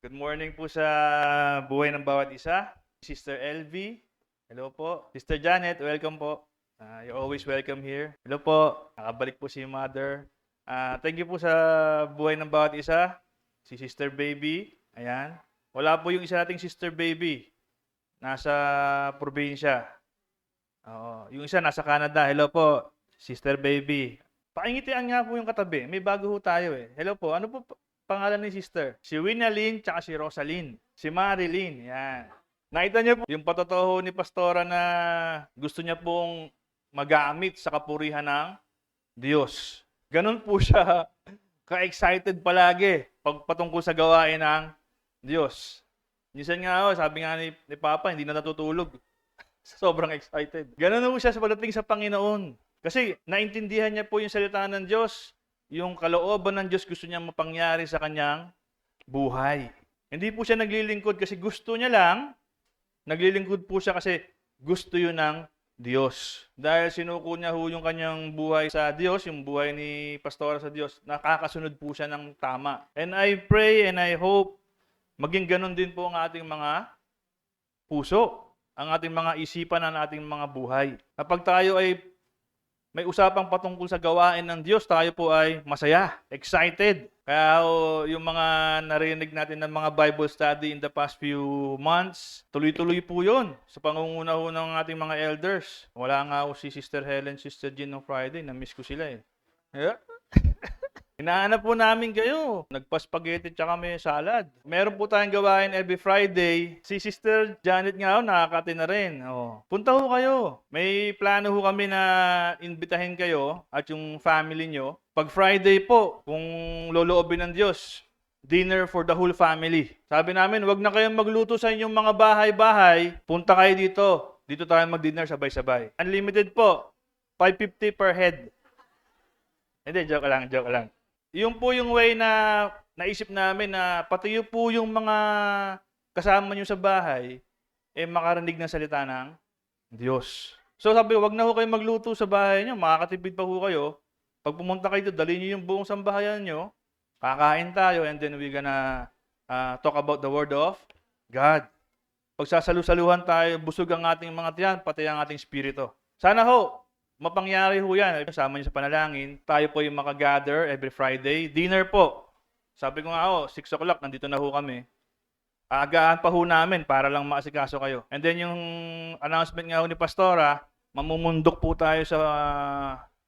Good morning po sa buhay ng bawat isa. Sister LV, hello po. Sister Janet, welcome po. You're always welcome here. Hello po, nakabalik po si Mother. Thank you po sa buhay ng bawat isa. Si Sister Baby, ayan. Wala po yung isa nating Sister Baby. Nasa probinsya. Oo, yung isa nasa Canada. Hello po, Sister Baby. Pakingitian nga po yung katabi. May bago ho tayo eh. Hello po, ano po pangalan ni Sister? Si Winalyn tsaka si Rosalyn. Si Marilyn, yan. Nakita niyo po yung patotoo ni Pastora na gusto niya pong magamit sa kapurihan ng Diyos. Ganun po siya ka-excited palagi pag patungkol sa gawain ng Diyos. Minsan nga sabi nga ni Papa, hindi na natutulog. Sobrang excited. Ganun po siya sa pagdating sa Panginoon. Kasi naintindihan niya po yung salita ng Diyos, yung kalooban ng Diyos gusto niya mapangyari sa kanyang buhay. Hindi po siya naglilingkod kasi gusto niya lang, naglilingkod po siya kasi gusto yun ng Diyos. Dahil sinuko niya ho yung kanyang buhay sa Diyos, yung buhay ni Pastora sa Diyos, nakakasunod po siya ng tama. And I pray and I hope maging ganun din po ang ating mga puso, ang ating mga isipan, ang ating mga buhay. Kapag tayo ay may usapang patungkol sa gawain ng Diyos, tayo po ay masaya, excited. Kaya yung mga narinig natin ng mga Bible study in the past few months, tuloy-tuloy po yun sa pangunguna ho ng ating mga elders. Wala nga si Sister Helen, Sister Jean ng Friday, na-miss ko sila eh. Yeah. Hinahanap po namin kayo. Nagpa-spaghetti tsaka may salad. Meron po tayong gawain every Friday. Si Sister Janet nga nakakati na rin. Punta ho kayo. May plano ho kami na imbitahin kayo at yung family nyo. Pag Friday po, kung loloobin ng Diyos, dinner for the whole family. Sabi namin, wag na kayong magluto sa inyong mga bahay-bahay. Punta kayo dito. Dito tayo mag-dinner sabay-sabay. Unlimited po. $5.50 per head. Hindi, joke lang. Yung po yung way na naisip namin na pati yung po yung mga kasama nyo sa bahay, makarinig ng salita ng Diyos. So sabi, wag na ho kayo magluto sa bahay nyo, makakatipid pa ho kayo. Pag pumunta kayo, dali nyo yung buong sambahayan nyo, kakain tayo, and then we're gonna talk about the Word of God. Pagsasalu-saluhan tayo, busog ang ating mga tiyan, pati ang ating spirito. Sana ho, mapangyari ho yan. Kasama niyo sa panalangin. Tayo po yung makagather every Friday. Dinner po. Sabi ko nga 6 o'clock, nandito na ho kami. Aagahan pa ho namin para lang maasikaso kayo. And then yung announcement nga ho ni Pastora, mamumundok po tayo sa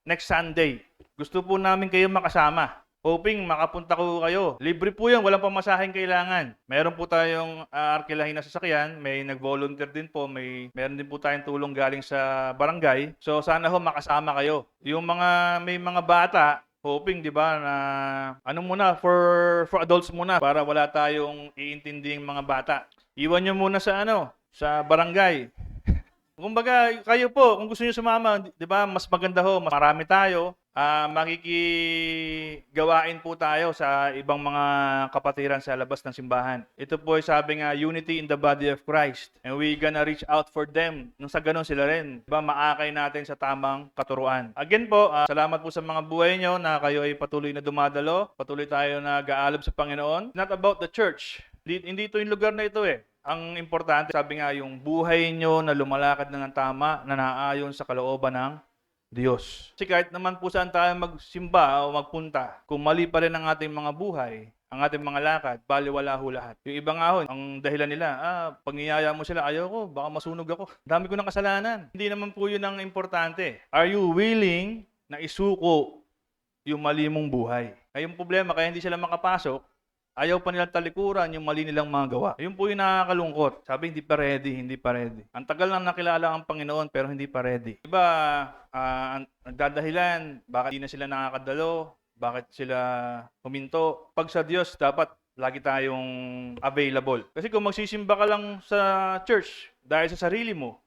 next Sunday. Gusto po namin kayo makasama. Hoping makapunta ko kayo. Libre po yan, walang pamasaheng kailangan. Meron po tayong arkilahin na sasakyan, may nag-volunteer din po, meron din po tayong tulong galing sa barangay. So sana ho makasama kayo. Yung may mga bata, hoping 'di ba na for adults muna para wala tayong iintinding mga bata. Iwan niyo muna sa barangay. Kumbaga, kayo po, kung gusto niyo sumama, 'di ba, mas maganda ho, mas marami tayo. Makikigawain po tayo sa ibang mga kapatiran sa labas ng simbahan. Ito po ay sabi nga, unity in the body of Christ. And we gonna reach out for them. Nung sa ganun sila rin, diba, maakay natin sa tamang katuruan. Again po, salamat po sa mga buhay nyo na kayo ay patuloy na dumadalo. Patuloy tayo na gaalab sa Panginoon. Not about the church. Hindi ito yung lugar na ito eh. Ang importante, sabi nga, yung buhay nyo na lumalakad na ng tama, na naayon sa kalooban ng Diyos. Kasi kahit naman po saan tayo magsimba o magpunta, kung mali pa rin ang ating mga buhay, ang ating mga lakad, baliwala ho lahat. Yung iba nga ho, ang dahilan nila, pag niyaya mo sila, ayaw ko, baka masunog ako. Dami ko ng kasalanan. Hindi naman po yun ang importante. Are you willing na isuko yung mali mong buhay? Yung problema, kaya hindi sila makapasok, ayaw pa nilang talikuran yung mali nilang mga gawa. Ayun po yung nakakalungkot. Sabi, hindi pa ready. Ang tagal nang nakilala ang Panginoon pero hindi pa ready. Iba, nagdadahilan, bakit hindi na sila nakakadalo, bakit sila huminto. Pag sa Diyos, dapat lagi tayong available. Kasi kung magsisimba ka lang sa church dahil sa sarili mo,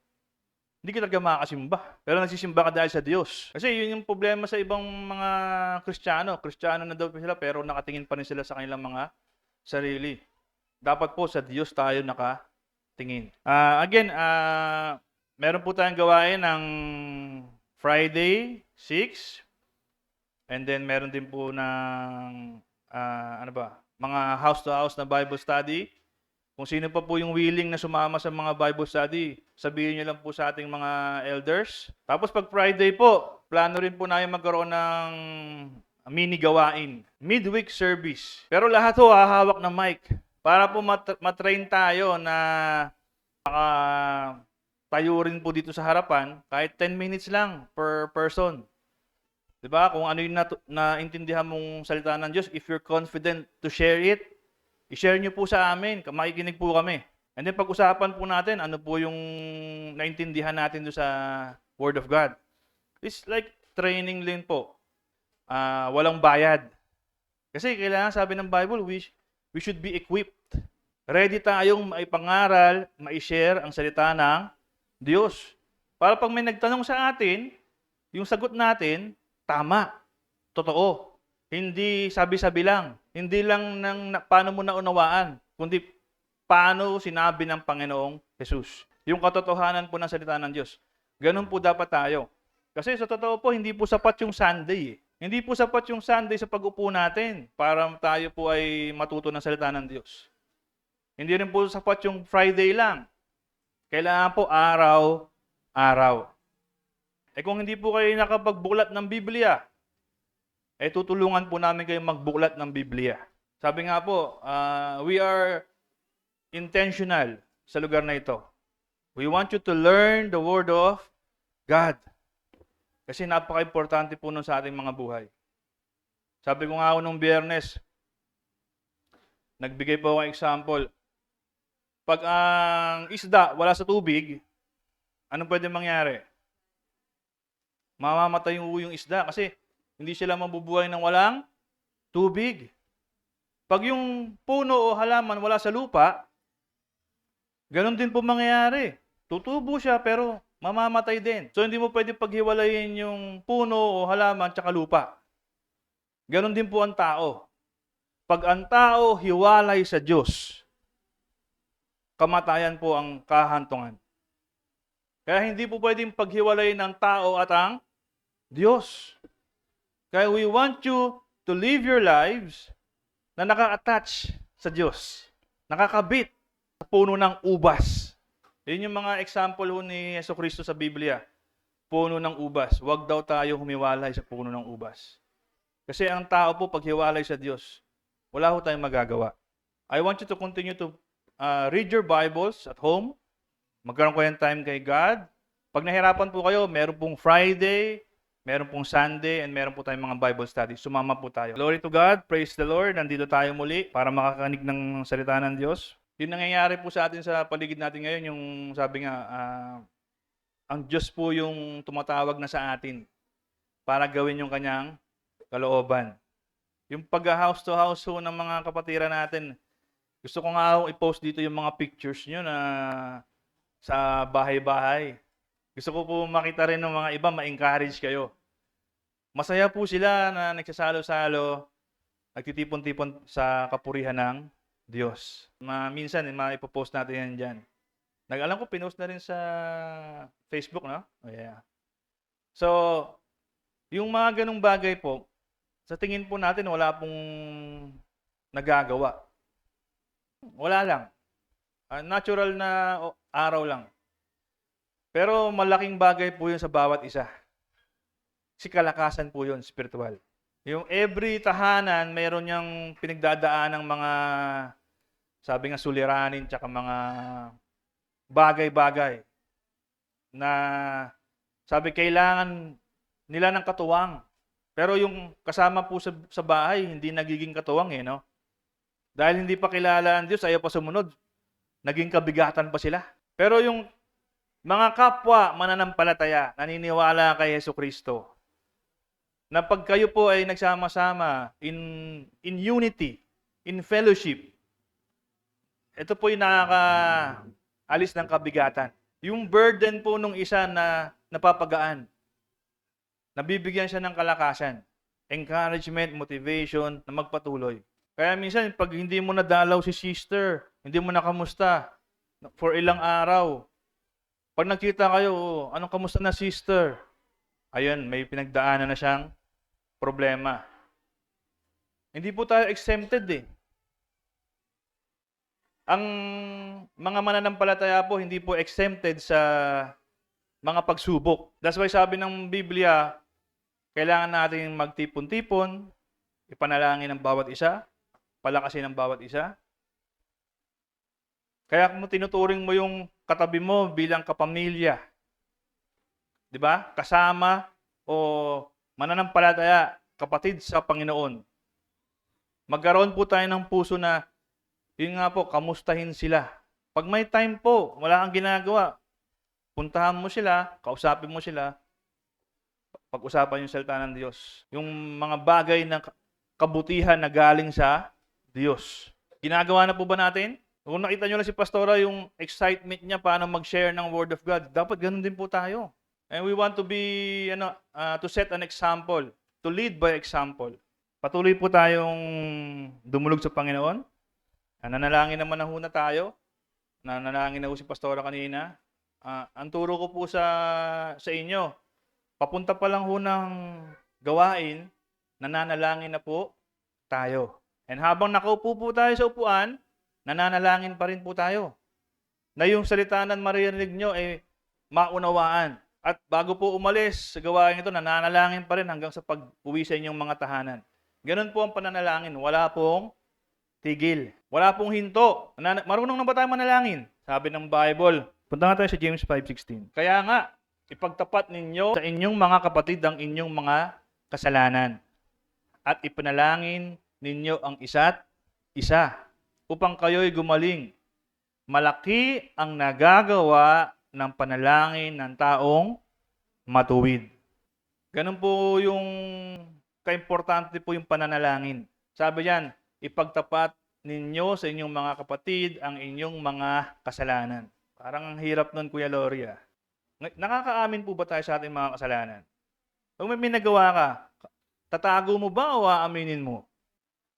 hindi ka talaga makakasimba. Pero nagsisimba ka dahil sa Diyos. Kasi yun yung problema sa ibang mga Kristiyano. Kristiyano na daw sila pero nakatingin pa rin sila sa kanilang mga sarili. Dapat po sa Diyos tayo nakatingin. Again, meron po tayong gawain ng Friday, 6. And then meron din po ng mga house-to-house na Bible study. Kung sino pa po yung willing na sumama sa mga Bible study, sabihin niyo lang po sa ating mga elders. Tapos pag Friday po, plano rin po namin magkaroon ng mini gawain, midweek service. Pero lahat ho hahawak ng mic para po matrain tayo na tayo rin po dito sa harapan kahit 10 minutes lang per person. 'Di ba? Kung ano yung naintindihan mong salita ng Diyos, if you're confident to share it, i-share niyo po sa amin, makikinig po kami. And then pag-usapan po natin ano po yung naintindihan natin do sa Word of God. It's like training din po. Walang bayad. Kasi kailangan, sabi ng Bible, we should be equipped. Ready tayong maipangaral, ma-share ang salita ng Diyos. Para pag may nagtanong sa atin, yung sagot natin, tama, totoo. Hindi sabi-sabi lang. Hindi lang paano mo naunawaan, kundi paano sinabi ng Panginoong Jesus. Yung katotohanan po ng salita ng Diyos. Ganun po dapat tayo. Kasi sa totoo po, hindi po sapat yung Sunday. Hindi po sapat yung Sunday sa pag-upo natin para tayo po ay matuto ng salita ng Diyos. Hindi rin po sapat yung Friday lang. Kailangan po araw-araw. Kung hindi po kayo nakapagbulat ng Biblia, tutulungan po namin kayo magbulat ng Biblia. Sabi nga po, we are intentional sa lugar na ito. We want you to learn the Word of God. Kasi napaka-importante po nun sa ating mga buhay. Sabi ko nga ako nung Biyernes, nagbigay po ako ng example. Pag ang isda wala sa tubig, anong pwede mangyari? Mamamatay yung isda kasi hindi sila mabubuhay ng walang tubig. Pag yung puno o halaman wala sa lupa, ganun din po mangyayari. Tutubo siya pero mamamatay din. So hindi mo pwede paghiwalayin yung puno o halaman tsaka lupa. Ganun din po ang tao. Pag ang tao hiwalay sa Diyos, kamatayan po ang kahantungan. Kaya hindi po pwedeng paghiwalay ng tao at ang Diyos. Kaya we want you to live your lives na naka-attach sa Diyos. Nakakabit sa puno ng ubas. Yun yung mga example ni Jesucristo sa Biblia. Puno ng ubas. Huwag daw tayo humiwalay sa puno ng ubas. Kasi ang tao po pag hiwalay sa Diyos, wala ho tayong magagawa. I want you to continue to read your Bibles at home. Magkaroon kayo ng time kay God. Pag nahirapan po kayo, meron pong Friday, meron pong Sunday, and meron po tayong mga Bible studies. Sumama po tayo. Glory to God. Praise the Lord. Nandito tayo muli para makakanig ng salita ng Diyos. Yung nangyayari po sa atin sa paligid natin ngayon, yung sabi nga, ang Diyos po yung tumatawag na sa atin para gawin yung kanyang kalooban. Yung pag-house to house ho ng mga kapatiran natin, gusto ko nga i-post dito yung mga pictures nyo na sa bahay-bahay. Gusto ko po makita rin ng mga iba, ma-encourage kayo. Masaya po sila na nagsasalo-salo, nagtitipon-tipon sa kapurihan ng Diyos. Minsan, maipopost natin yan dyan. Alam ko, pinost na rin sa Facebook, no? Oh, yeah. So, yung mga ganung bagay po, sa tingin po natin, wala pong nagagawa. Wala lang. Natural na araw lang. Pero malaking bagay po yun sa bawat isa. Si kalakasan po yun, spiritual. Yung every tahanan, mayroon niyang pinagdadaan ng mga, sabi nga, suliranin, tsaka mga bagay-bagay na, sabi, kailangan nila ng katuwang. Pero yung kasama po sa bahay, hindi nagiging katuwang no? Dahil hindi pa kilala ang Diyos, ayaw pa sumunod. Naging kabigatan pa sila. Pero yung mga kapwa mananampalataya, naniniwala kay Jesucristo, na pag kayo po ay nagsama-sama in unity, in fellowship, ito po yung nakakaalis ng kabigatan. Yung burden po nung isa na napapagaan, nabibigyan siya ng kalakasan, encouragement, motivation, na magpatuloy. Kaya minsan, pag hindi mo nadalaw si sister, hindi mo nakamusta for ilang araw, pag nakita kayo, anong kamusta na sister? Ayun, may pinagdaanan na siyang problema. Hindi po tayo exempted Ang mga mananampalataya po, hindi po exempted sa mga pagsubok. That's why sabi ng Biblia, kailangan natin magtipon-tipon, ipanalangin ng bawat isa, palakasin ng bawat isa. Kaya kung tinuturing mo yung katabi mo bilang kapamilya, di ba? Kasama o mananampalataya, kapatid sa Panginoon. Magkaroon po tayo ng puso na, yun nga po, kamustahin sila. Pag may time po, wala kang ginagawa, puntahan mo sila, kausapin mo sila, pag-usapan yung salita ng Diyos. Yung mga bagay na kabutihan na galing sa Diyos. Ginagawa na po ba natin? Kung nakita nyo lang si Pastora, yung excitement niya paano mag-share ng Word of God, dapat ganun din po tayo. And we want to be, to set an example, to lead by example. Patuloy po tayong dumulog sa Panginoon. Nanalangin naman na huna tayo. Nanalangin na ho si Pastora kanina. Ang turo ko po sa inyo, papunta pa lang ho ng gawain, nananalangin na po tayo. And habang nakaupo po tayo sa upuan, nananalangin pa rin po tayo. Na yung salita na maririnig nyo ay maunawaan. At bago po umalis sa gawain ito, nananalangin pa rin hanggang sa pag-uwi sa inyong mga tahanan. Ganun po ang pananalangin. Wala pong tigil. Wala pong hinto. Marunong na ba tayo manalangin? Sabi ng Bible. Punta nga tayo sa James 5:16. Kaya nga, ipagtapat ninyo sa inyong mga kapatid ang inyong mga kasalanan. At ipanalangin ninyo ang isa't isa upang kayo'y gumaling. Malaki ang nagagawa ng panalangin ng taong matuwid. Ganun po yung kaimportante po yung pananalangin. Sabi yan, ipagtapat ninyo sa inyong mga kapatid ang inyong mga kasalanan. Parang ang hirap nun, Kuya Loria. Nakakaamin po ba tayo sa ating mga kasalanan? Kung may nagawa ka, tatago mo ba o aaminin mo?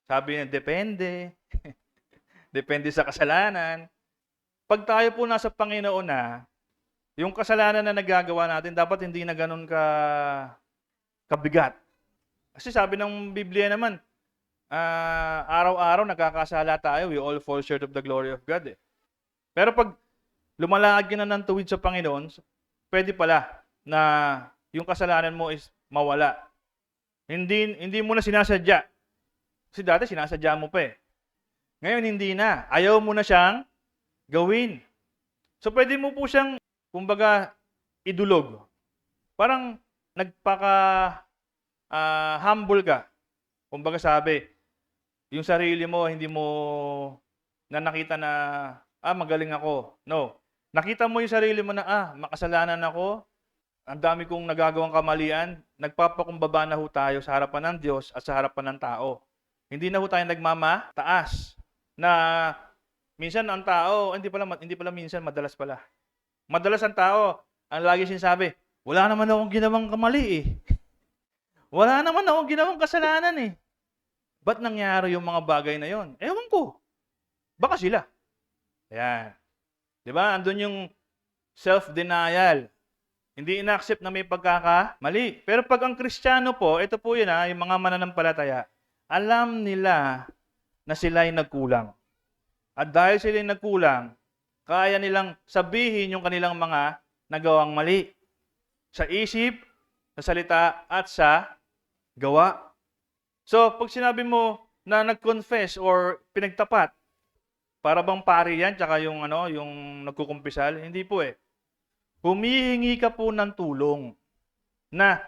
Sabi niya, depende. Depende sa kasalanan. Pag tayo po nasa Panginoon na, yung kasalanan na nagagawa natin, dapat hindi na ganun kabigat. Kasi sabi ng Biblia naman, araw-araw nagkakasala tayo. We all fall short of the glory of God. Pero pag lumalakad ka na ng tuwid sa Panginoon, pwede pala na yung kasalanan mo is mawala. Hindi mo na sinasadya. Kasi dati sinasadya mo pa eh. Ngayon hindi na. Ayaw mo na siyang gawin. So pwede mo po siyang, kumbaga, idulog. Parang humble ka. Kumbaga sabi, yung sarili mo, hindi mo na nakita na, magaling ako. No. Nakita mo yung sarili mo na, makasalanan ako, ang dami kong nagagawang kamalian, nagpapakumbaba na ho tayo sa harapan ng Diyos at sa harapan ng tao. Hindi na ho tayo nagmamataas. Na minsan ang tao, hindi pala minsan, madalas pala. Madalas ang tao, ang lagi sinasabi, wala naman akong ginawang kamali eh. Wala naman akong ginawang kasalanan eh. Ba't nangyari yung mga bagay na yon? Ewan ko. Baka sila. Ayan. Diba? Andun yung self-denial. Hindi ina-accept na may pagkakamali. Pero pag ang Kristiyano po, ito po yun yung mga mananampalataya, alam nila na sila'y nagkulang. At dahil sila'y nagkulang, kaya nilang sabihin yung kanilang mga nagawang mali. Sa isip, sa salita, at sa gawa. So, pag sinabi mo na nag-confess or pinagtapat, para bang pari yan, tsaka yung nagkukumpisal? Hindi po eh. Humihingi ka po ng tulong na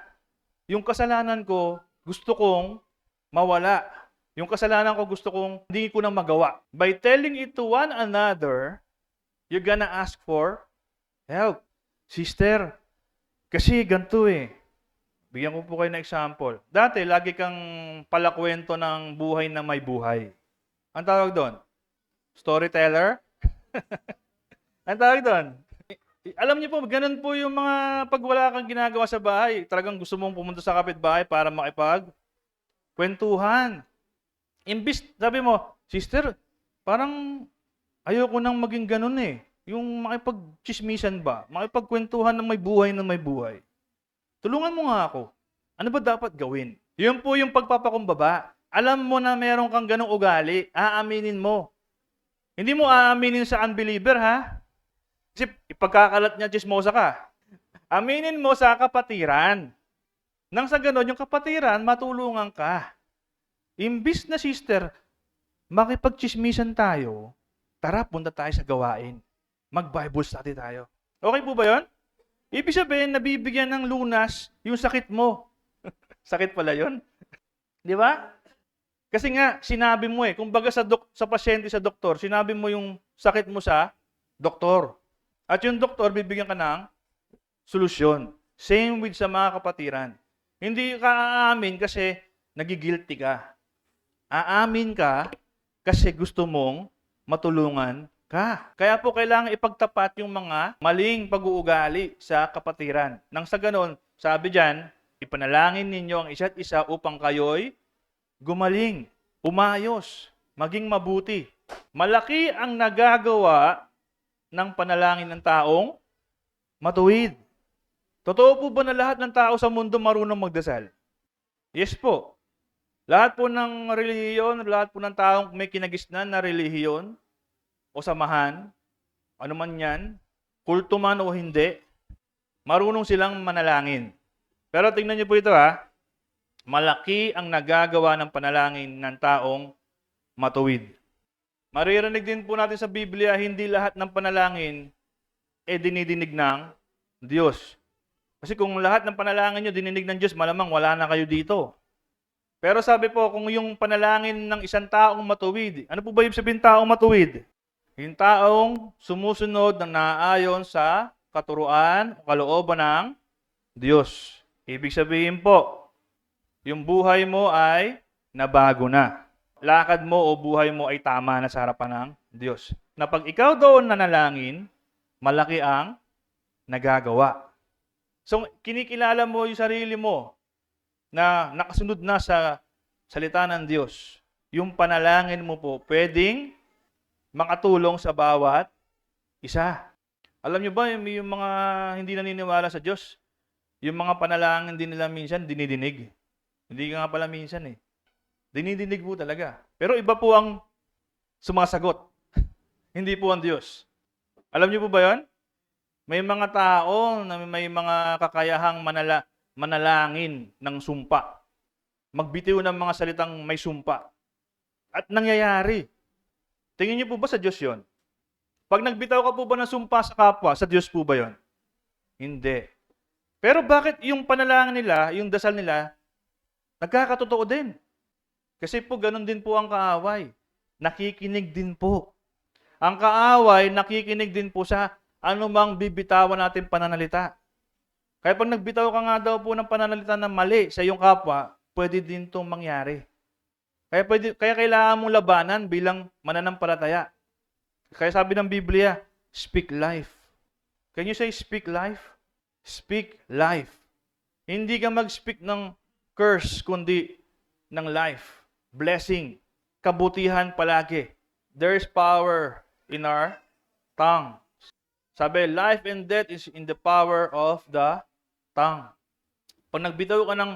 yung kasalanan ko, gusto kong mawala. Yung kasalanan ko gusto kong hindi ko na magawa. By telling it to one another, you're gonna ask for help. Sister, kasi ganito eh. Bigyan ko po kayo ng example. Dati, lagi kang palakwento ng buhay na may buhay. Ang tawag doon? Storyteller? Ang tawag doon? Alam niyo po, ganun po yung mga pag wala kang ginagawa sa bahay. Talagang gusto mong pumunta sa kapitbahay para makipagkwentuhan. Imbis, sabi mo, sister, parang ayoko nang maging ganun eh. Yung makipag-chismisan ba? Makipagkwentuhan ng may buhay. Tulungan mo nga ako. Ano ba dapat gawin? Yun po yung pagpapakumbaba. Alam mo na meron kang ganung ugali, aaminin mo. Hindi mo aaminin sa unbeliever, ha? Kasi ipagkakalat niya, chismosa ka. Aminin mo sa kapatiran. Nang sa ganon, yung kapatiran, matulungan ka. Imbis na sister, makipagchismisan tayo, tara, punta tayo sa gawain. Mag-Bible study tayo. Okay po ba yun? Ibig sabihin, nabibigyan ng lunas yung sakit mo. Sakit pala yun. Di ba? Kasi nga, sinabi mo kumbaga sa pasyente, sa doktor, sinabi mo yung sakit mo sa doktor. At yung doktor, bibigyan ka ng solusyon. Same with sa mga kapatiran. Hindi ka aamin kasi nagigilty ka. Aamin ka kasi gusto mong matulungan ka. Kaya po kailangan ipagtapat yung mga maling pag-uugali sa kapatiran. Nang sa ganon, sabi diyan, ipanalangin ninyo ang isa't isa upang kayo'y gumaling, umayos, maging mabuti. Malaki ang nagagawa ng panalangin ng taong matuwid. Totoo po ba na lahat ng tao sa mundo marunong magdasal? Yes po. Lahat po ng relihiyon, lahat po ng taong may kinagisnan na relihiyon o samahan, ano man yan, kulto man o hindi, marunong silang manalangin. Pero tingnan niyo po ito malaki ang nagagawa ng panalangin ng taong matuwid. Maririnig din po natin sa Biblia, hindi lahat ng panalangin dinidinig ng Diyos. Kasi kung lahat ng panalangin nyo dininig ng Diyos, malamang wala na kayo dito. Pero sabi po, kung yung panalangin ng isang taong matuwid, ano po ba yung sabihin taong matuwid? Yung taong sumusunod ng naaayon sa katuruan o kalooban ng Diyos. Ibig sabihin po, yung buhay mo ay nabago na. Lakad mo o buhay mo ay tama na sa harapan ng Diyos. Na pag ikaw doon nanalangin, malaki ang nagagawa. So, kinikilala mo yung sarili mo na nakasunod na sa salita ng Diyos. Yung panalangin mo po pwedeng makatulong sa bawat isa. Alam niyo ba, yung mga hindi naniniwala sa Diyos, yung mga panalangin din nila minsan dinidinig. Hindi nga pala minsan Dinidinig po talaga. Pero iba po ang sumasagot. Hindi po ang Diyos. Alam niyo po ba yun? May mga tao na may mga kakayahang manalangin ng sumpa. Magbitiw ng mga salitang may sumpa. At nangyayari. Tingin niyo po ba sa Diyos yon? Pag nagbitaw ka po ba ng sumpa sa kapwa, sa Diyos po ba yon? Hindi. Pero bakit yung panalangin nila, yung dasal nila, nagkakatotoo din? Kasi po ganun din po ang kaaway. Nakikinig din po. Ang kaaway, nakikinig din po sa anumang bibitawan natin pananalita. Kaya pag nagbitaw ka nga daw po ng pananalita na mali sa iyong kapwa, pwede din itong mangyari. Kaya kailangan mong labanan bilang mananampalataya. Kaya sabi ng Biblia, speak life. Can you say speak life? Speak life. Hindi ka mag-speak ng curse, kundi ng life. Blessing. Kabutihan palagi. There's power in our tongue. Sabi, life and death is in the power of the tongue. Pag nagbitaw ka ng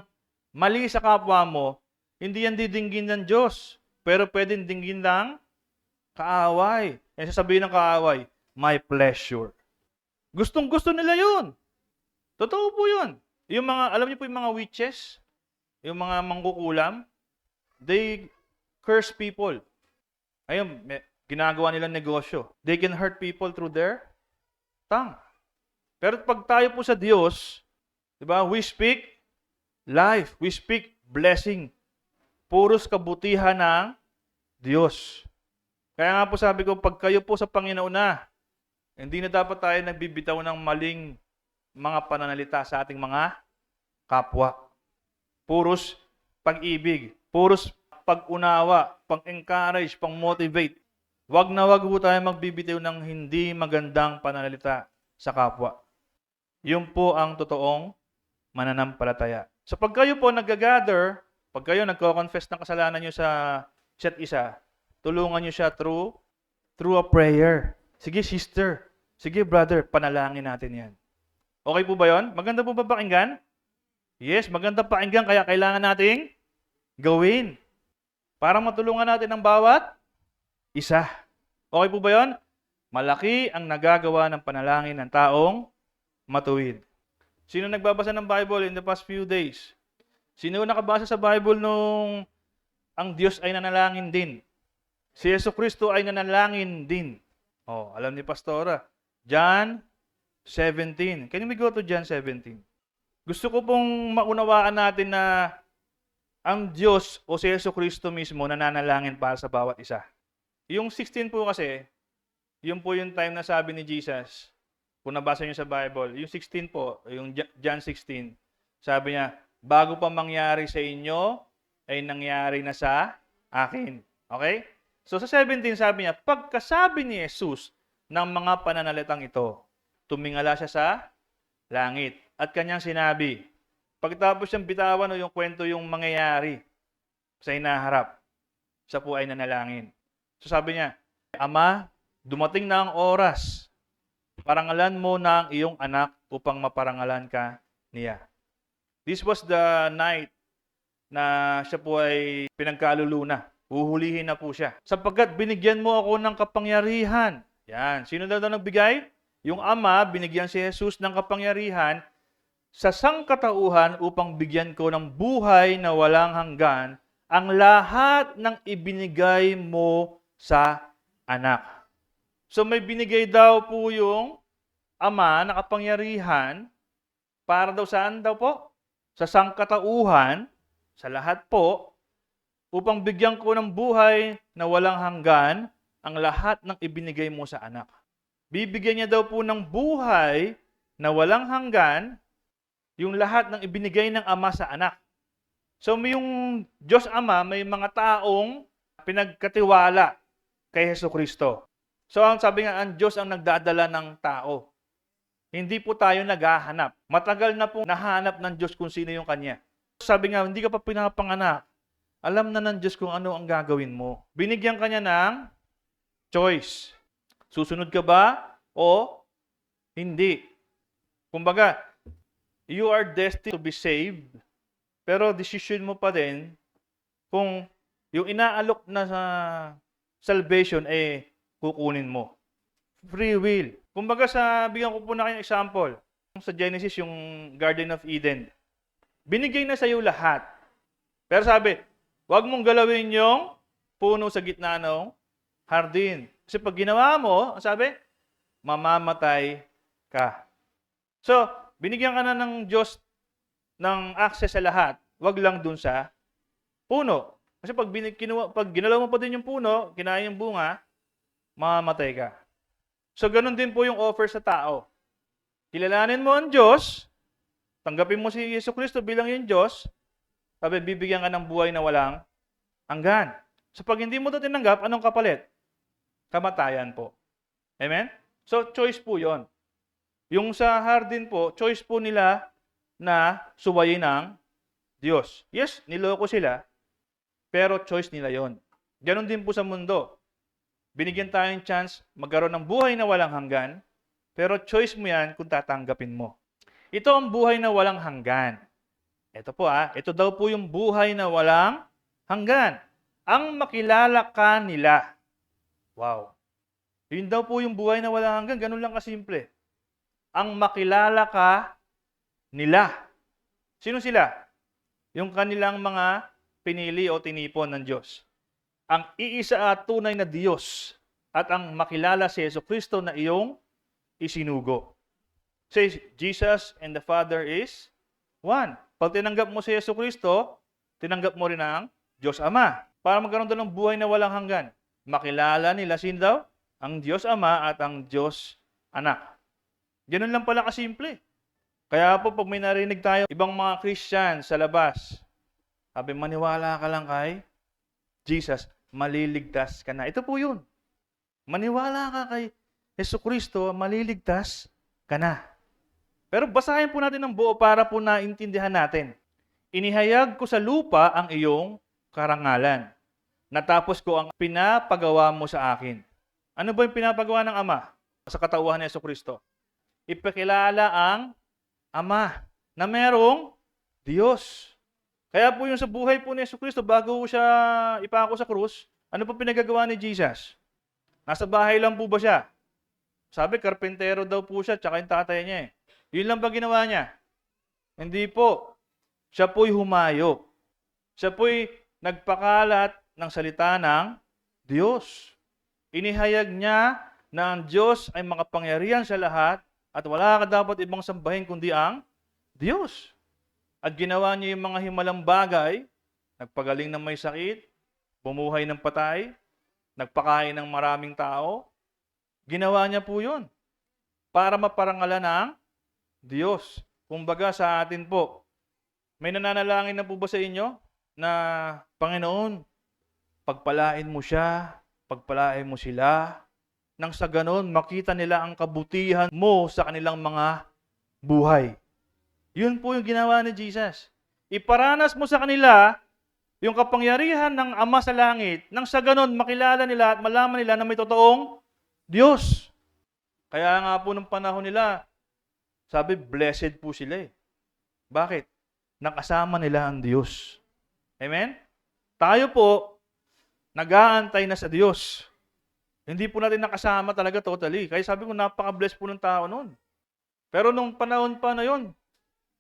mali sa kapwa mo, hindi yan didinggin ng Diyos. Pero pwedeng dinggin ng kaaway. Yan sasabihin ng kaaway, my pleasure. Gustong-gusto nila yun. Totoo po yun. Yung mga, alam niyo po yung mga witches, yung mga mangkukulam, they curse people. Ayun, ginagawa nilang negosyo. They can hurt people through their tongue. Pero pag tayo po sa Diyos, di ba, we speak life. We speak blessing. Puros kabutihan ng Diyos. Kaya nga po sabi ko, pag kayo po sa Panginoon na, hindi na dapat tayo nagbibitaw ng maling mga pananalita sa ating mga kapwa. Puros pag-ibig. Puros pag-unawa, pang-encourage, pang-motivate. Wag na wag po tayo magbibitaw ng hindi magandang pananalita sa kapwa. Yun po ang totoong mananampalataya. So pag kayo po nag-gather, pag kayo nagko-confess ng kasalanan nyo sa isa't isa, tulungan nyo siya through a prayer. Sige sister, sige brother, panalangin natin yan. Okay po ba yun? Maganda po ba pakinggan? Yes, maganda pakinggan, kaya kailangan nating gawin. Para matulungan natin ang bawat isa. Okay po ba yun? Malaki ang nagagawa ng panalangin ng taong matuwid. Sino nagbabasa ng Bible in the past few days? Sino nakabasa sa Bible nung ang Diyos ay nanalangin din? Si Jesucristo ay nanalangin din. Oh, alam ni Pastora. John 17. Can we go to John 17? Gusto ko pong maunawaan natin na ang Diyos o si Jesucristo mismo nananalangin para sa bawat isa. Yung 16 po kasi, yun po yung time na sabi ni Jesus, kung nabasa niyo sa Bible, yung 16 po, yung John 16, sabi niya, bago pa mangyari sa inyo, ay nangyari na sa akin. Okay? So sa 17, sabi niya, pagkasabi ni Jesus ng mga pananalitang ito, tumingala siya sa langit. At kanyang sinabi, pagkatapos siyang bitawan o yung kwento yung mangyayari sa hinaharap, siya po ay nanalangin. So sabi niya, Ama, dumating na ang oras. Parangalan mo na ang iyong anak upang maparangalan ka niya. This was the night na siya po ay pinagkaluluna. Huhulihin na po siya. Sapagkat binigyan mo ako ng kapangyarihan. Yan. Sino daw nagbigay? Yung Ama, binigyan si Jesus ng kapangyarihan sa sangkatauhan upang bigyan ko ng buhay na walang hanggan ang lahat ng ibinigay mo sa anak. So may binigay daw po yung Ama na kapangyarihan para daw saan daw po? Sa sangkatauhan, sa lahat po, upang bigyan ko ng buhay na walang hanggan ang lahat ng ibinigay mo sa anak. Bibigyan niya daw po ng buhay na walang hanggan yung lahat ng ibinigay ng Ama sa anak. So yung Diyos Ama may mga taong pinagkatiwala kay Jesucristo. So ang sabi nga, ang Diyos ang nagdadala ng tao. Hindi po tayo naghahanap. Matagal na po nahanap ng Diyos kung sino yung Kanya. Sabi nga, hindi ka pa pinapanganak. Alam na ng Diyos kung ano ang gagawin mo. Binigyan Kanya ng choice. Susunod ka ba o hindi? Kumbaga, you are destined to be saved, pero decision mo pa din kung yung inaalok na sa salvation kukunin mo. Free will. Kumbaga bigyan ko po na kayong example. Sa Genesis, yung Garden of Eden. Binigay na sa iyo lahat. Pero sabi, huwag mong galawin yung puno sa gitna ng hardin. Kasi pag ginawa mo, sabi, mamamatay ka. So, binigyan ka na ng Diyos ng access sa lahat. Huwag lang dun sa puno. Kasi pag ginalaw mo pa din yung puno, kinain yung bunga, mamamatay ka. So, ganun din po yung offer sa tao. Kilalanin mo ang Diyos, tanggapin mo si Jesucristo bilang yung Diyos, sabi, bibigyan ka ng buhay na walang hanggan. So, pag hindi mo ito tinanggap, anong kapalit? Kamatayan po. Amen? So, choice po yon. Yung sa hardin po, choice po nila na suwayin ng Diyos. Yes, niloko sila, pero choice nila yon. Ganon din po sa mundo. Binigyan tayong chance magkaroon ng buhay na walang hanggan, pero choice mo yan kung tatanggapin mo. Ito ang buhay na walang hanggan. Ito po ito daw po yung buhay na walang hanggan. Ang makilala ka nila. Wow. Yun daw po yung buhay na walang hanggan. Ganun lang kasimple. Ang makilala ka nila. Sino sila? Yung kanilang mga pinili o tinipon ng Diyos. Ang iisa at tunay na Diyos at ang makilala si Jesucristo na iyong isinugo. Says, Jesus and the Father is one. Pag tinanggap mo si Jesucristo, tinanggap mo rin ang Diyos Ama. Para magkaroon doon ng buhay na walang hanggan. Makilala nila sino daw? Ang Diyos Ama at ang Diyos Anak. Ganun lang pala kasimple. Kaya po pag may narinig tayo, ibang mga Christian sa labas, sabi, maniwala ka lang kay Jesus, maliligtas ka na. Ito po yun. Maniwala ka kay Jesucristo, maliligtas ka na. Pero basahin po natin ng buo para po naintindihan natin. Inihayag ko sa lupa ang iyong karangalan. Natapos ko ang pinapagawa mo sa akin. Ano ba yung pinapagawa ng Ama sa katauhan ni Jesucristo? Ipakilala ang Ama na merong Diyos. Kaya po yung sa buhay po ni Jesucristo, bago siya ipako sa krus, ano po pinagagawa ni Jesus? Nasa bahay lang po ba siya? Sabi, karpentero daw po siya, tsaka yung tatay niya eh. Yun lang ba ginawa niya? Hindi po. Siya po'y humayo. Siya po'y nagpakalat ng salita ng Diyos. Inihayag niya na ang Diyos ay makapangyarihan sa lahat at wala ka dapat ibang sambahin kundi ang Diyos. At ginawa niya yung mga himalang bagay, nagpagaling ng may sakit, bumuhay ng patay, nagpakain ng maraming tao. Ginawa niya po yun para maparangalan ng Diyos. Kumbaga sa atin po, may nananalangin na po ba sa inyo na, Panginoon, pagpalain mo siya, pagpalain mo sila, nang sa ganon makita nila ang kabutihan mo sa kanilang mga buhay. Yun po yung ginawa ni Jesus. Iparanas mo sa kanila yung kapangyarihan ng Ama sa langit, nang sa ganon makilala nila at malaman nila na may totoong Diyos. Kaya nga po nung panahon nila, sabi, blessed po sila eh. Bakit? Nakasama nila ang Diyos. Amen? Tayo po, nag-aantay na sa Diyos. Hindi po natin nakasama talaga totally. Kaya sabi ko, napaka-bless po ng tao noon. Pero nung panahon pa na yon,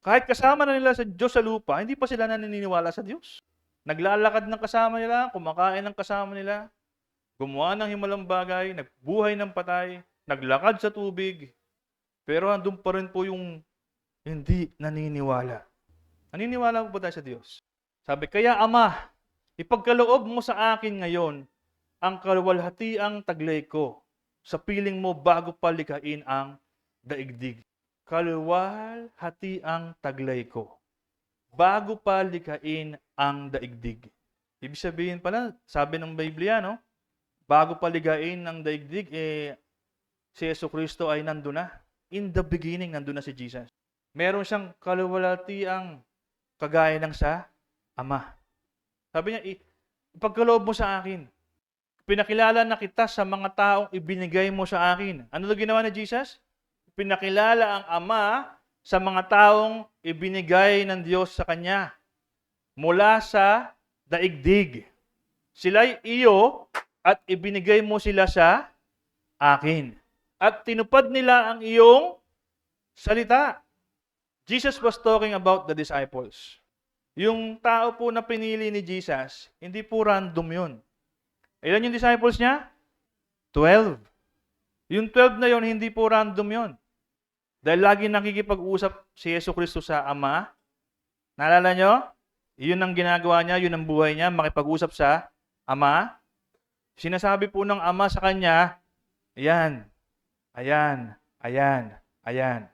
kahit kasama na nila sa Diyos sa lupa, hindi pa sila naniniwala sa Diyos. Naglalakad ng kasama nila, kumakain ng kasama nila, gumawa ng himalang bagay, nagbuhay ng patay, naglakad sa tubig, pero andun pa rin po yung hindi naniniwala. Naniniwala po ba tayo sa Diyos? Sabi, kaya Ama, ipagkaloob mo sa akin ngayon ang kaluwalhatiang taglay ko sa piling mo bago pa likhain ang daigdig. Kaluwalhatiang taglay ko bago pa likhain ang daigdig. Ibig sabihin pala, sabi ng Biblia, no? Bago pa likhain ng daigdig, si Jesucristo ay nandun na. In the beginning, nandun na si Jesus. Meron siyang kaluwalhatiang kagaya ng sa Ama. Sabi niya, ipagkaloob mo sa akin. Pinakilala na kita sa mga taong ibinigay mo sa akin. Ano na ginawa ni Jesus? Pinakilala ang Ama sa mga taong ibinigay ng Diyos sa Kanya mula sa daigdig. Sila'y iyo at ibinigay mo sila sa akin. At tinupad nila ang iyong salita. Jesus was talking about the disciples. Yung tao po na pinili ni Jesus, hindi po random yun. Ilan yung disciples niya? 12. Yung 12 na yun, hindi po random yun. Dahil lagi nakikipag-usap si Jesucristo sa Ama. Naalala nyo? Yun ang ginagawa niya, yun ang buhay niya, makipag-usap sa Ama. Sinasabi po ng Ama sa kanya, ayan, ayan, ayan, ayan.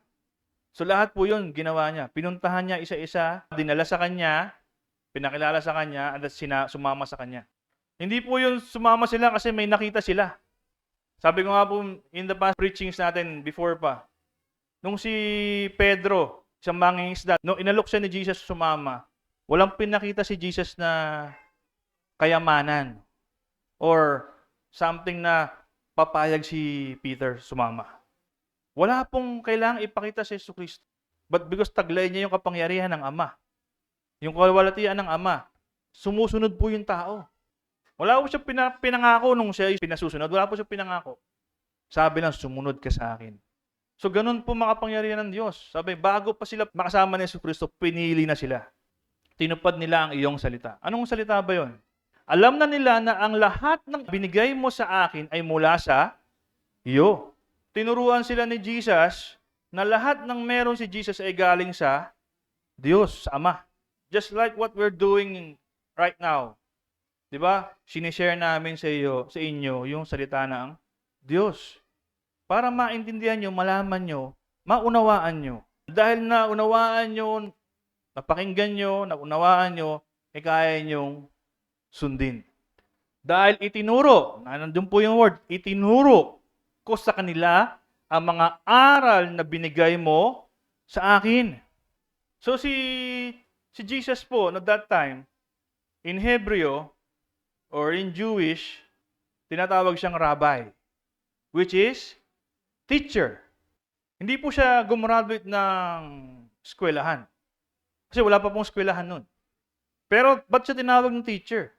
So lahat po yun ginawa niya. Pinuntahan niya isa-isa, dinala sa kanya, pinakilala sa kanya, at sumama sa kanya. Hindi po yun sumama sila kasi may nakita sila. Sabi ko nga po in the past preachings natin before pa, nung si Pedro, isang mangingisda, nung inalok siya ni Jesus sumama, walang pinakita si Jesus na kayamanan or something na papayag si Peter sumama. Wala pong kailangang ipakita si Jesucristo. But because taglay niya yung kapangyarihan ng Ama, yung kaluwalhatian ng Ama, sumusunod po yung tao. Wala po siya pinangako nung siya pinasusunod. Wala po siya pinangako. Sabi lang, sumunod ka sa akin. So ganun po makapangyarihan ng Diyos. Sabi, bago pa sila makasama ni Jesucristo, pinili na sila. Tinupad nila ang iyong salita. Anong salita ba yon? Alam na nila na ang lahat ng binigay mo sa akin ay mula sa iyo. Tinuruan sila ni Jesus na lahat ng meron si Jesus ay galing sa Diyos, sa Ama. Just like what we're doing right now. 'Di ba? Sinishare namin sa inyo yung salita ng Diyos. Para maintindihan nyo, malaman nyo, maunawaan nyo. Dahil naunawaan nyo, napakinggan nyo, naunawaan nyo, kaya nyong sundin. Dahil itinuro, nandun po yung word, itinuro ko sa kanila ang mga aral na binigay mo sa akin. So si Jesus po, at that time, in Hebrew or in Jewish, tinatawag siyang rabbi, which is teacher. Hindi po siya gumraduate ng eskwelahan. Kasi wala pa pong eskwelahan nun. Pero ba't siya tinawag ng teacher?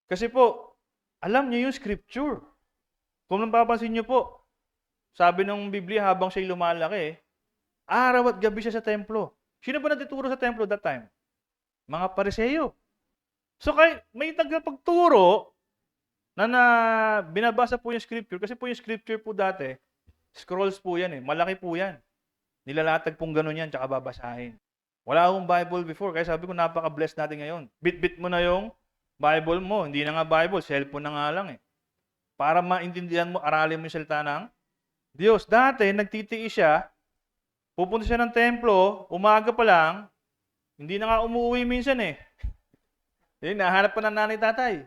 Kasi po, alam niya yung scripture. Kung napapansin niyo po, sabi ng Biblia habang siya'y lumalaki, araw at gabi siya sa templo. Sino ba nagtuturo sa templo that time? Mga Pariseo. So kahit may tagapagturo na binabasa po yung scripture, kasi po yung scripture po dati, scrolls po yan eh, malaki po yan. Nilalatag pong ganun yan, tsaka babasahin. Wala akong Bible before, kaya sabi ko napaka-blessed natin ngayon. Bit-bit mo na yung Bible mo, hindi na nga Bible, cellphone na nga lang eh. Para maintindihan mo, aralin mo yung salita ng Diyos. Dati, nagtitiis siya, pupunta siya ng templo, umaga pa lang, hindi na nga umuwi minsan eh. Nahanap pa ng nanay tatay.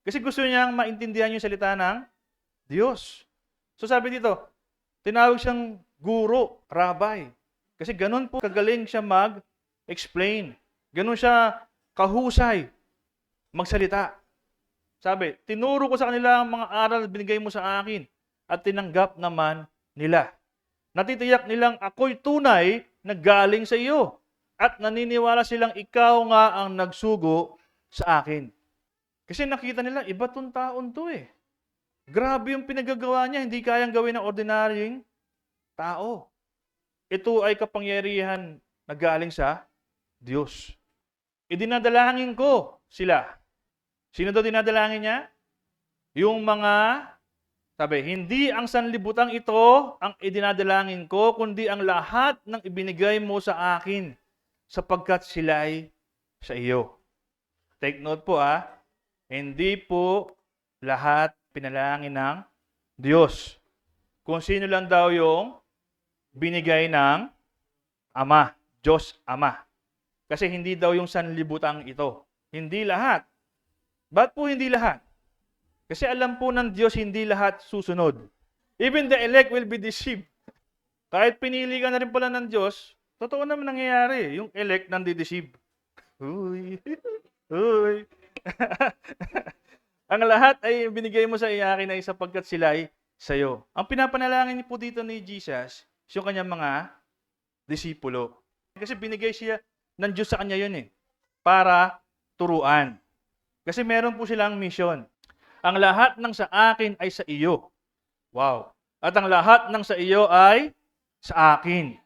Kasi gusto niyang maintindihan yung salita ng Diyos. So sabi dito, tinawag siyang guro, rabbi. Kasi ganun po kagaling siya mag-explain. Ganun siya kahusay magsalita. Sabi, tinuro ko sa kanila ang mga aral na binigay mo sa akin at tinanggap naman nila. Natitiyak nilang ako'y tunay na galing sa iyo at naniniwala silang ikaw nga ang nagsugo sa akin. Kasi nakita nila, iba tong taon to eh. Grabe yung pinagagawa niya, hindi kayang gawin ng ordinaryong tao. Ito ay kapangyarihan na galing sa Diyos. Idinadalangin ko sila. Sino daw dinadalangin niya? Yung mga, sabi, hindi ang sanlibutan ito ang idinadalangin ko, kundi ang lahat ng ibinigay mo sa akin, sapagkat sila'y sa iyo. Take note po hindi po lahat pinalangin ng Diyos. Kung sino lang daw yung binigay ng Ama, Diyos Ama. Kasi hindi daw yung sanlibutan ito. Hindi lahat. Ba't po hindi lahat? Kasi alam po ng Diyos hindi lahat susunod. Even the elect will be deceived. Kahit pinili ka na rin pala ng Diyos, totoo naman nangyayari. Yung elect nandi-deceive. Uy. Uy. Ang lahat ay binigay mo sa iyakin ay sapagkat sila'y sa'yo. Ang pinapanalangin po dito ni Jesus, yung kanyang mga disipulo. Kasi binigay siya ng Diyos sa kanya yun para turuan. Kasi meron po silang mission. Ang lahat ng sa akin ay sa iyo. Wow. At ang lahat ng sa iyo ay sa akin.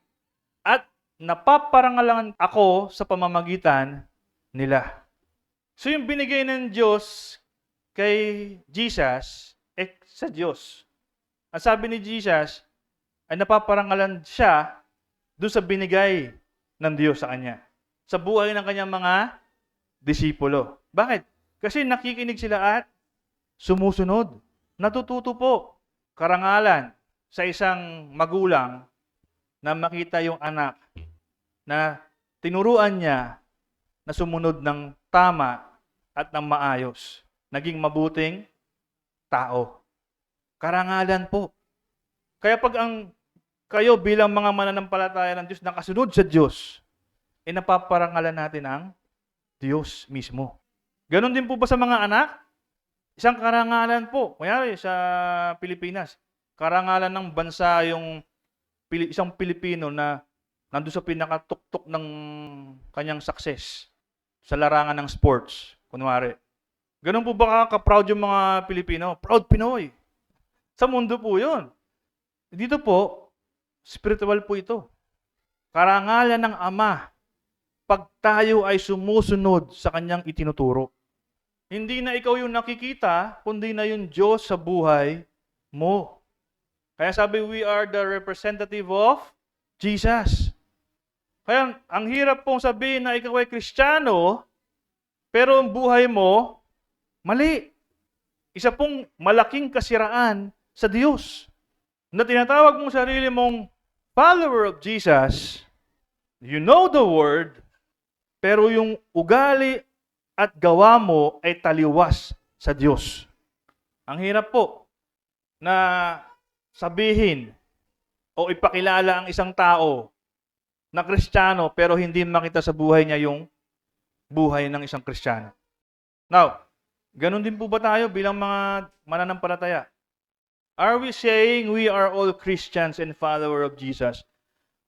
At napaparangalan ako sa pamamagitan nila. So yung binigay ng Diyos kay Jesus, sa Diyos. Ang sabi ni Jesus, ay napaparangalan siya doon sa binigay ng Diyos sa kanya. Sa buhay ng kanyang mga disipulo. Bakit? Kasi nakikinig sila at sumusunod. Natututo po. Karangalan sa isang magulang na makita yung anak na tinuruan niya na sumunod ng tama at ng maayos. Naging mabuting tao. Karangalan po. Kaya pag kayo bilang mga mananampalataya ng Diyos, nakasunod sa Diyos, napaparangalan natin ang Diyos mismo. Ganon din po ba sa mga anak? Isang karangalan po. Kunyari sa Pilipinas, karangalan ng bansa yung isang Pilipino na nandun sa pinakatuktok ng kanyang success sa larangan ng sports. Kunwari. Ganon po ba ka-proud yung mga Pilipino? Proud Pinoy. Sa mundo po yun. Dito po, spiritual po ito. Karangalan ng Ama pag tayo ay sumusunod sa kanyang itinuturo. Hindi na ikaw yung nakikita, kundi na yung Diyos sa buhay mo. Kaya sabi, we are the representative of Jesus. Kaya ang hirap pong sabihin na ikaw ay Kristiyano, pero ang buhay mo, mali. Isa pong malaking kasiraan sa Diyos. Na tinatawag mong sarili mong follower of Jesus, you know the Word, pero yung ugali at gawa mo ay taliwas sa Diyos. Ang hirap po na sabihin o ipakilala ang isang tao na Kristiyano pero hindi makita sa buhay niya yung buhay ng isang Kristiyano. Now, ganun din po ba tayo bilang mga mananampalataya? Are we saying we are all Christians and follower of Jesus,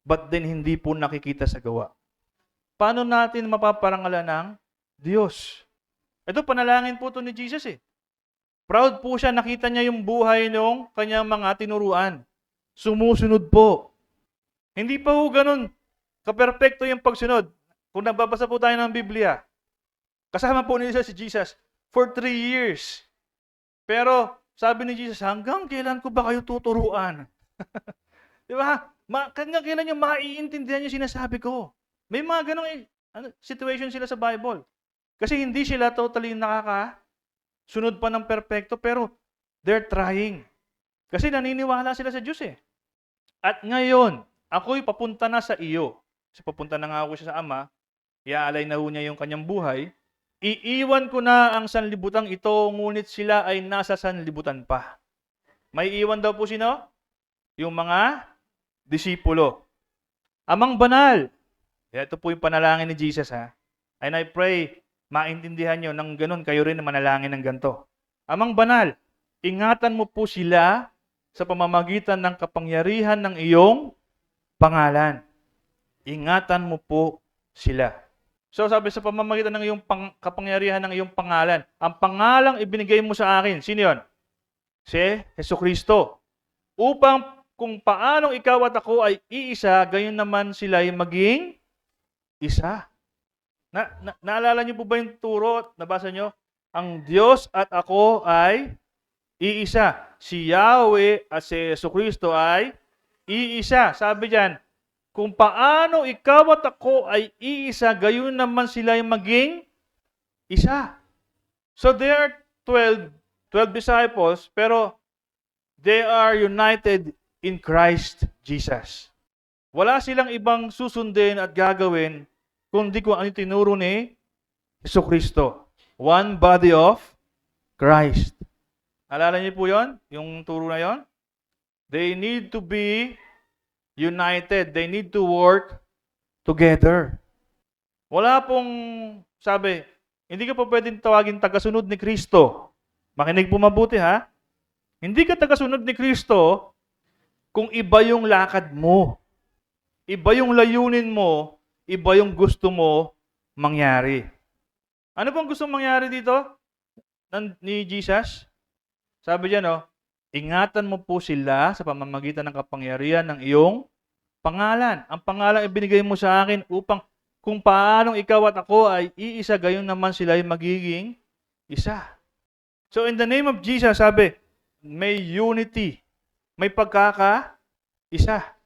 but then hindi po nakikita sa gawa? Paano natin mapaparangalan ng Diyos? Ito, panalangin po ito ni Jesus Proud po siya, nakita niya yung buhay ng kanyang mga tinuruan. Sumusunod po. Hindi pa po ganun kaperpekto yung pagsunod. Kung nagbabasa po tayo ng Biblia, kasama po nila si Jesus for 3 years. Pero sabi ni Jesus, hanggang kailan ko ba kayo tuturuan? Di ba? Hanggang kailan yung maiintindihan yung sinasabi ko? May mga ganong situation sila sa Bible. Kasi hindi sila totally sunod pa ng perpekto, pero they're trying. Kasi naniniwala sila sa Diyos eh. At ngayon, ako'y papunta na sa iyo. Kasi papunta na nga ako siya sa Ama, iaalay na ho niya yung kanyang buhay. Iiwan ko na ang sanlibutang ito, ngunit sila ay nasa sanlibutan pa. May iwan daw po sino? Yung mga disipulo. Amang banal. Ito po yung panalangin ni Jesus ha. And I pray, maintindihan nyo nang ganun, kayo rin manalangin ng ganito. Amang banal, ingatan mo po sila sa pamamagitan ng kapangyarihan ng iyong pangalan. Ingatan mo po sila. So sabi sa pamamagitan ng iyong kapangyarihan ng iyong pangalan, ang pangalang ibinigay mo sa akin, sino yun? Si Jesucristo. Upang kung paanong ikaw at ako ay iisa, gayon naman sila ay maging isa. Naalala niyo po ba yung turo? Nabasa niyo? Ang Diyos at ako ay iisa. Si Yahweh at si Jesucristo ay iisa. Sabi diyan, kung paano ikaw at ako ay iisa, gayon naman sila ay maging isa. So there are 12 disciples, pero they are united in Christ Jesus. Wala silang ibang susundin at gagawin kundi kung ano tinuro ni Jesucristo. One body of Christ. Alala niyo po yon? Yung turo na yon? They need to be united. They need to work together. Wala pong, sabi, hindi ka pa pwedeng tawagin tagasunod ni Kristo. Makinig po mabuti ha. Hindi ka tagasunod ni Kristo kung iba yung lakad mo. Iba yung layunin mo, iba yung gusto mo mangyari. Ano pong gusto mangyari dito ni Jesus? Sabi diyan, ingatan mo po sila sa pamamagitan ng kapangyarihan ng iyong pangalan. Ang pangalan ibinigay mo sa akin upang kung paanong ikaw at ako ay iisa, gayon naman sila ay magiging isa. So in the name of Jesus, sabi, may unity. May pagkakaisa.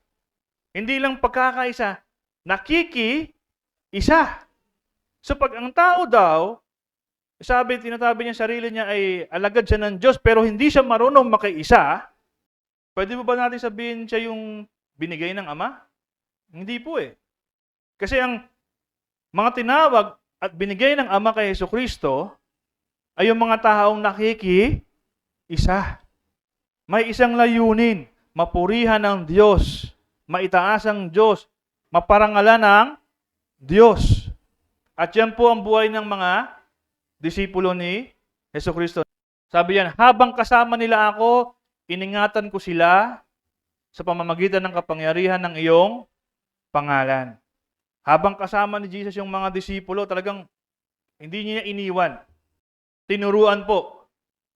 Hindi lang pagkakaisa, nakiki-isa. So pag ang tao daw, tinatabi niya sarili niya ay alagad siya ng Diyos pero hindi siya marunong makiisa, pwede mo ba natin sabihin siya yung binigay ng Ama? Hindi po eh. Kasi ang mga tinawag at binigay ng Ama kay Jesucristo ay yung mga taong nakiki-isa. May isang layunin, mapurihan ng Diyos, maitaas ang Diyos, maparangalan ng Diyos. At yan po ang buhay ng mga disipulo ni Jesucristo. Sabi yan, habang kasama nila ako, iningatan ko sila sa pamamagitan ng kapangyarihan ng iyong pangalan. Habang kasama ni Jesus yung mga disipulo, talagang hindi niya iniwan. Tinuruan po.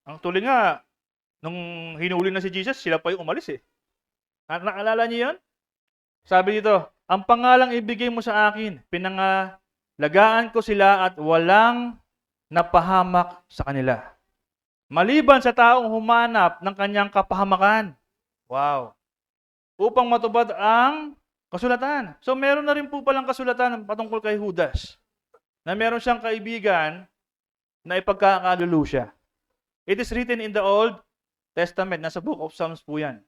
Ang tuloy nga, nung hinuli na si Jesus, sila pa yung umalis eh. Naalala niyo yun? Sabi dito, ang pangalang ibigay mo sa akin, pinangalagaan ko sila at walang napahamak sa kanila. Maliban sa taong humanap ng kanyang kapahamakan. Wow. Upang matupad ang kasulatan. So meron na rin po palang kasulatan patungkol kay Judas. Na meron siyang kaibigan na ipagkakalulu siya. It is written in the Old Testament, nasa Book of Psalms po yan.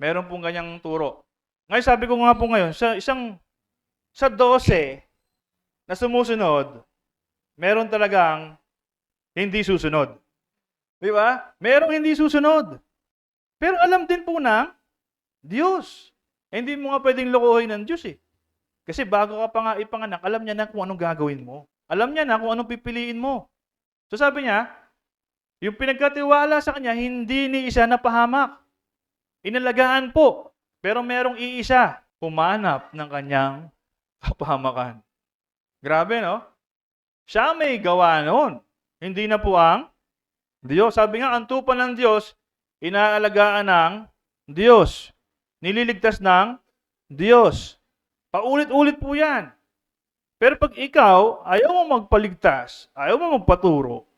Meron pong ganyang turo. Ngayon sabi ko nga po ngayon, sa 12 na sumusunod, meron talagang hindi susunod. Di ba? Merong hindi susunod. Pero alam din po ng Diyos. Hindi mo nga pwedeng lokohin ng Diyos eh. Kasi bago ka pa nga ipanganak, alam niya na kung anong gagawin mo. Alam niya na kung anong pipiliin mo. So sabi niya, yung pinagkatiwala sa kanya, hindi ni isa napahamak. Inalagaan po. Pero merong iisa, humanap ng kanyang kapahamakan. Grabe, no? Siya may gawa noon. Hindi na po ang Diyos. Sabi nga, ang tupa ng Diyos, inaalagaan ng Diyos. Nililigtas ng Diyos. Paulit-ulit po yan. Pero pag ikaw, ayaw mo magpaligtas, ayaw mo magpaturo,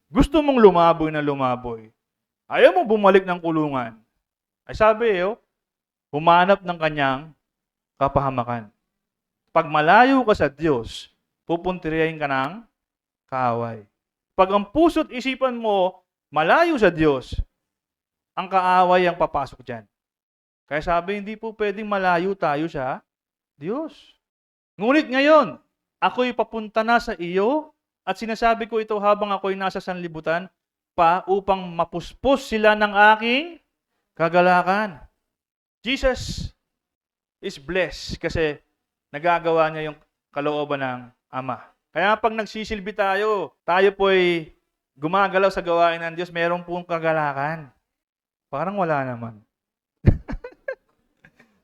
gusto mong lumaboy na lumaboy, ayaw mo bumalik ng kulungan, ay sabi humanap ng kanyang kapahamakan. Pag malayo ka sa Diyos, pupuntirihin ka ng kaaway. Pag ang puso't isipan mo malayo sa Diyos, ang kaaway ang papasok dyan. Kaya sabi, hindi po pwedeng malayo tayo sa Diyos. Ngunit ngayon, ako'y papunta na sa iyo at sinasabi ko ito habang ako'y nasa sanlibutan pa upang mapuspos sila ng aking kagalakan. Jesus is blessed kasi nagagawa niya yung kalooban ng Ama. Kaya pag nagsisilbi tayo po'y gumagalaw sa gawain ng Diyos, meron pong kagalakan. Parang wala naman.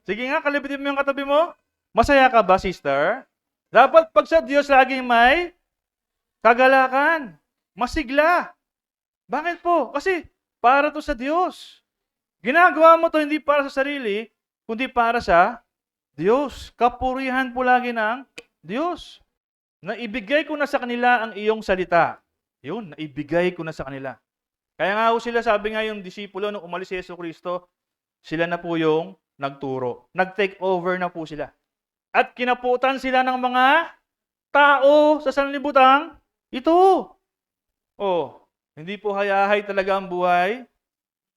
Sige nga, kalibitin mo yung katabi mo. Masaya ka ba, sister? Dapat pag sa Diyos laging may kagalakan. Masigla. Bakit po? Kasi para to sa Diyos. Ginagawa mo to hindi para sa sarili, kundi para sa Diyos. Kapurihan po lagi ng Diyos. Naibigay ko na sa kanila ang iyong salita. Yun, naibigay ko na sa kanila. Kaya nga ho sila, sabi nga yung disipulo, nung umalis si Jesucristo, sila na po yung nagturo. Nag-take over na po sila. At kinaputan sila ng mga tao sa sanlibutang ito. Hindi po hayahay talaga ang buhay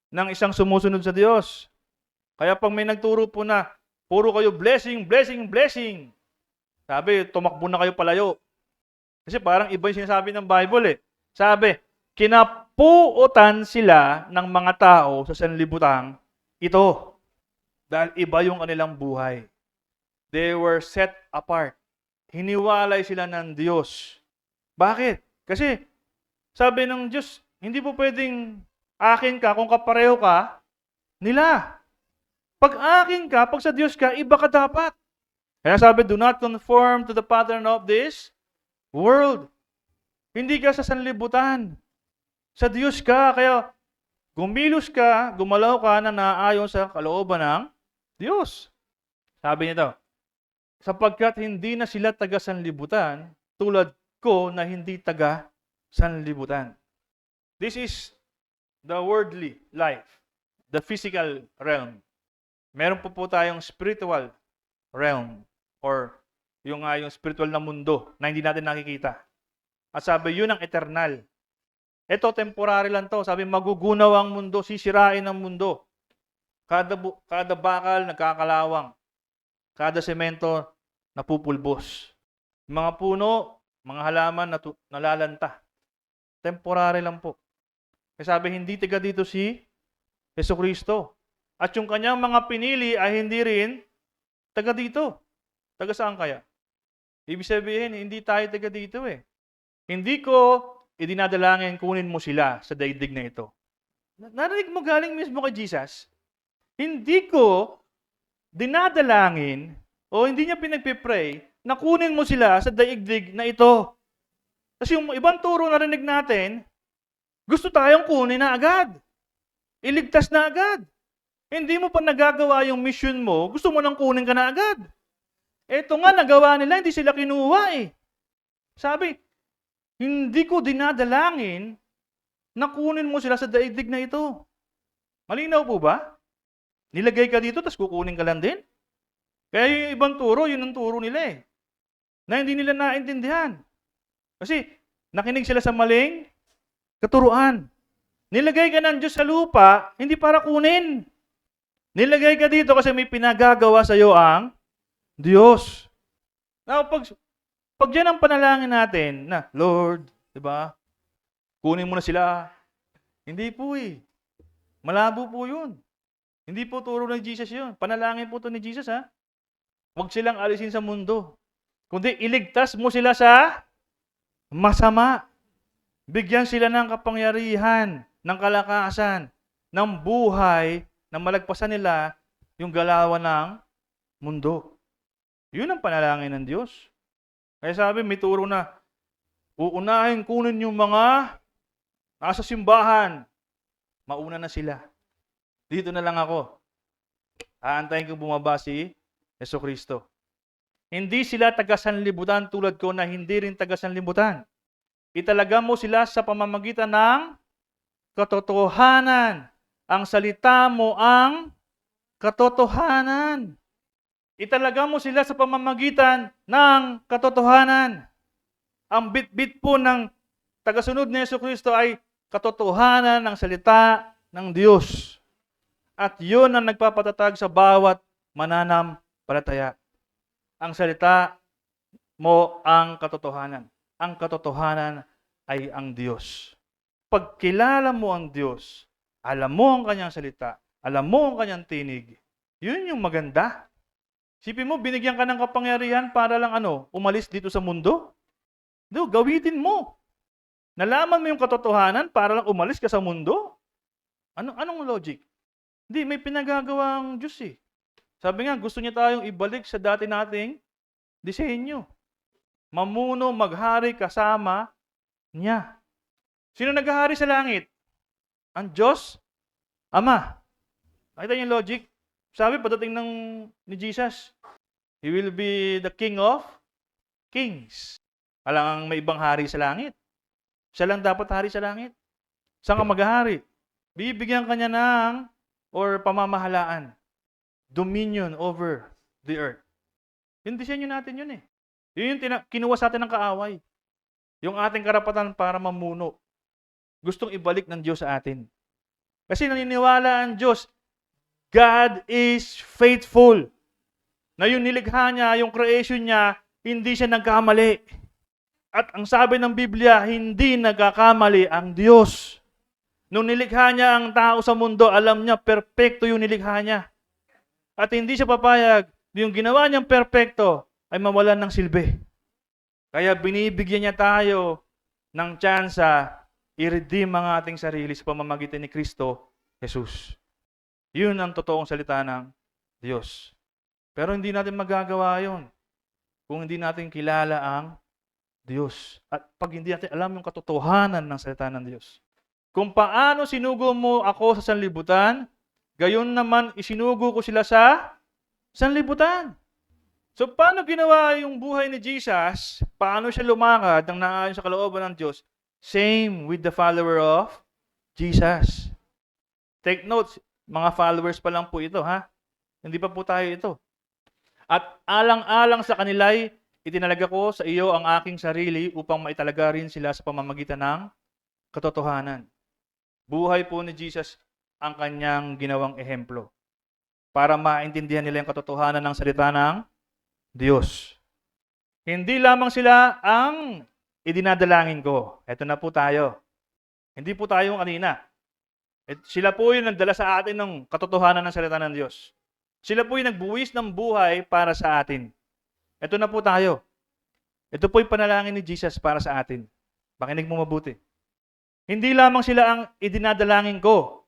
ng isang sumusunod sa Diyos. Kaya pag may nagturo po na, puro kayo blessing, blessing, blessing. Sabi, tumakbo na kayo palayo. Kasi parang iba yung sinasabi ng Bible Sabi, kinapuutan sila ng mga tao sa sanlibutang ito. Dahil iba yung kanilang buhay. They were set apart. Hiniwalay sila ng Diyos. Bakit? Kasi sabi ng Diyos, hindi po pwedeng akin ka kung kapareho ka nila. Pag akin ka, pag sa Diyos ka, iba ka dapat. Kaya sabi, do not conform to the pattern of this world. Hindi ka sa sanlibutan. Sa Diyos ka. Kaya gumilos ka, gumalaw ka na naayon sa kalooban ng Diyos. Sabi nito, sapagkat hindi na sila taga-sanlibutan, tulad ko na hindi taga-sanlibutan. This is the worldly life, the physical realm. Meron po tayong spiritual realm, or yung spiritual na mundo na hindi natin nakikita. At sabi, yun ang eternal. Ito, temporary lang to. Sabi, magugunaw ang mundo, sisirain ang mundo. Kada bakal, nagkakalawang. Kada semento, napupulbos. Mga puno, mga halaman, nalalanta. Temporary lang po. Kaya sabi, hindi taga dito si Jesucristo. At yung kanyang mga pinili ay hindi rin taga dito. Taga saan kaya? Ibig sabihin, hindi tayo taga dito Hindi ko idinadalangin kunin mo sila sa daigdig na ito. Narinig mo galing mismo kay Jesus? Hindi ko dinadalangin o hindi niya pinagpipray na kunin mo sila sa daigdig na ito. Kasi yung ibang turo narinig natin, gusto tayong kunin na agad. Iligtas na agad. Hindi mo pa nagagawa yung mission mo, gusto mo nang kunin ka na agad. Ito nga, nagawa nila, hindi sila kinuha Sabi, hindi ko dinadalangin na kunin mo sila sa daigdig na ito. Malinaw po ba? Nilagay ka dito, tapos kukunin ka lang din? Kaya yung ibang turo, yun ang turo nila na hindi nila naintindihan. Kasi nakinig sila sa maling katuruan. Nilagay ka ng Diyos sa lupa, hindi para kunin. Nilagay ka dito kasi may pinagagawa sa iyo ang Diyos. Now, pag yan ang panalangin natin na, Lord, diba? Kunin mo na sila. Hindi po Malabo po yun. Hindi po turo ng Jesus yun. Panalangin po to ni Jesus Huwag silang alisin sa mundo. Kundi iligtas mo sila sa masama. Bigyan sila ng kapangyarihan, ng kalakasan, ng buhay na malagpasan nila yung galawan ng mundo. Yun ang panalangin ng Diyos. Kaya sabi, may turo na, uunahin kunin yung mga Nasa simbahan, mauna na sila. Dito na lang ako. Aantayin kong bumaba si Jesucristo. Hindi sila taga-sanlibutan tulad ko na hindi rin taga-sanlibutan. Italaga mo sila sa pamamagitan ng katotohanan. Ang salita mo ang katotohanan. Italaga mo sila sa pamamagitan ng katotohanan. Ang bit-bit po ng tagasunod ni Jesucristo ay katotohanan ng salita ng Diyos. At yun ang nagpapatatag sa bawat mananampalataya. Ang salita mo ang katotohanan. Ang katotohanan ay ang Diyos. Pag kilala mo ang Diyos, alam mo ang kanyang salita, alam mo ang kanyang tinig, yun yung maganda. Sipin mo, binigyan ka ng kapangyarihan para lang umalis dito sa mundo? No, gawitin mo. Nalaman mo yung katotohanan para lang umalis ka sa mundo? Anong logic? Hindi, may pinagagawa ang Diyos eh. Sabi nga, gusto niya tayong ibalik sa dati nating disenyo. Mamuno, maghari kasama niya. Sino naghahari sa langit? Ang Diyos? Ama. Nakita niyo yung logic? Sabi, pagdating ni Jesus, He will be the King of Kings. Walang may ibang hari sa langit. Siya lang dapat hari sa langit. Saan ka maghahari? Bibigyan ka niya ng pamamahalaan. Dominion over the earth. Yung disenyo natin yun eh. Yun yung kinuha sa atin ng kaaway. Yung ating karapatan para mamuno. Gustong ibalik ng Diyos sa atin. Kasi naniniwala ang Diyos, God is faithful. Na yung nilikha niya, yung creation niya, hindi siya nagkamali. At ang sabi ng Biblia, hindi nagkakamali ang Diyos. Nung nilikha niya ang tao sa mundo, alam niya, perpekto yung nilikha niya. At hindi siya papayag, yung ginawa niyang perpekto ay mawalan ng silbi. Kaya binibigyan niya tayo ng tsansa i-redeem ang ating sarili sa pamamagitan ni Kristo Jesus. Yun ang totoong salita ng Diyos. Pero hindi natin magagawa yun kung hindi natin kilala ang Diyos. At pag hindi natin alam yung katotohanan ng salita ng Diyos. Kung paano sinugo mo ako sa sanlibutan, gayon naman isinugo ko sila sa sanlibutan. So paano ginawa yung buhay ni Jesus? Paano siya lumakad ng naayon sa kalooban ng Diyos? Same with the follower of Jesus. Take notes, mga followers pa lang po ito, ha? Hindi pa po tayo ito. At alang-alang sa kanila'y itinalaga ko sa iyo ang aking sarili upang maitalaga rin sila sa pamamagitan ng katotohanan. Buhay po ni Jesus ang kanyang ginawang ehemplo para maintindihan nila yung katotohanan ng salita ng Diyos. Hindi lamang sila ang idinadalangin ko. Ito na po tayo. Hindi po tayo kanina. Sila po yung nagdala sa atin ng katotohanan ng salita ng Diyos. Sila po yung nagbuwis ng buhay para sa atin. Ito na po tayo. Ito po yung panalangin ni Jesus para sa atin. Pakinig mo mabuti. Hindi lamang sila ang idinadalangin ko.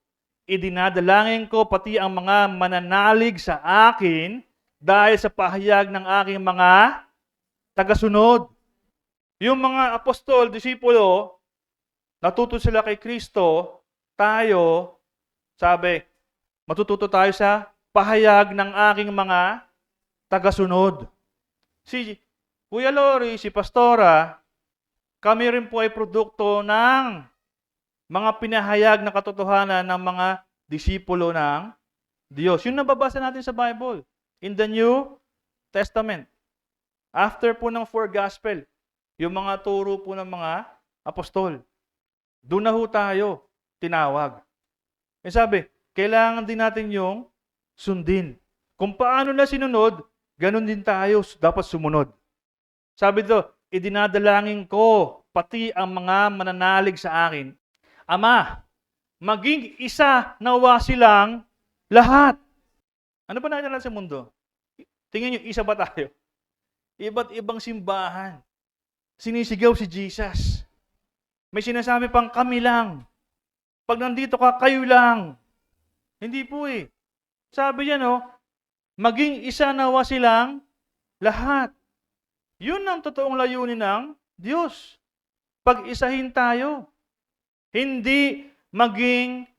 Idinadalangin ko pati ang mga mananalig sa akin dahil sa pahayag ng aking mga tagasunod. Yung mga apostol, disipulo, natuto sila kay Kristo, tayo, sabi, matututo tayo sa pahayag ng aking mga tagasunod. Si Kuya Lori, si Pastora, kami rin po ay produkto ng mga pinahayag na katotohanan ng mga disipulo ng Diyos. Yung nababasa natin sa Bible. In the New Testament. After po ng 4 Gospel, yung mga turo po ng mga apostol. Doon na ho tayo tinawag. E sabi, kailangan din natin yung sundin. Kung paano na sinunod, ganun din tayo dapat sumunod. Sabi dito, idinadalangin ko pati ang mga mananalig sa akin. Ama, maging isa nawa silang lahat. Ano ba natin sa mundo? Tingnan nyo, isa ba tayo? Iba't ibang simbahan. Sinisigaw si Jesus. May sinasabi pang kami lang. Pag nandito ka, kayo lang. Hindi po eh. Sabi niya, maging isa nawa silang lahat. Yun ang totoong layunin ng Diyos. Pag-isahin tayo. Hindi maging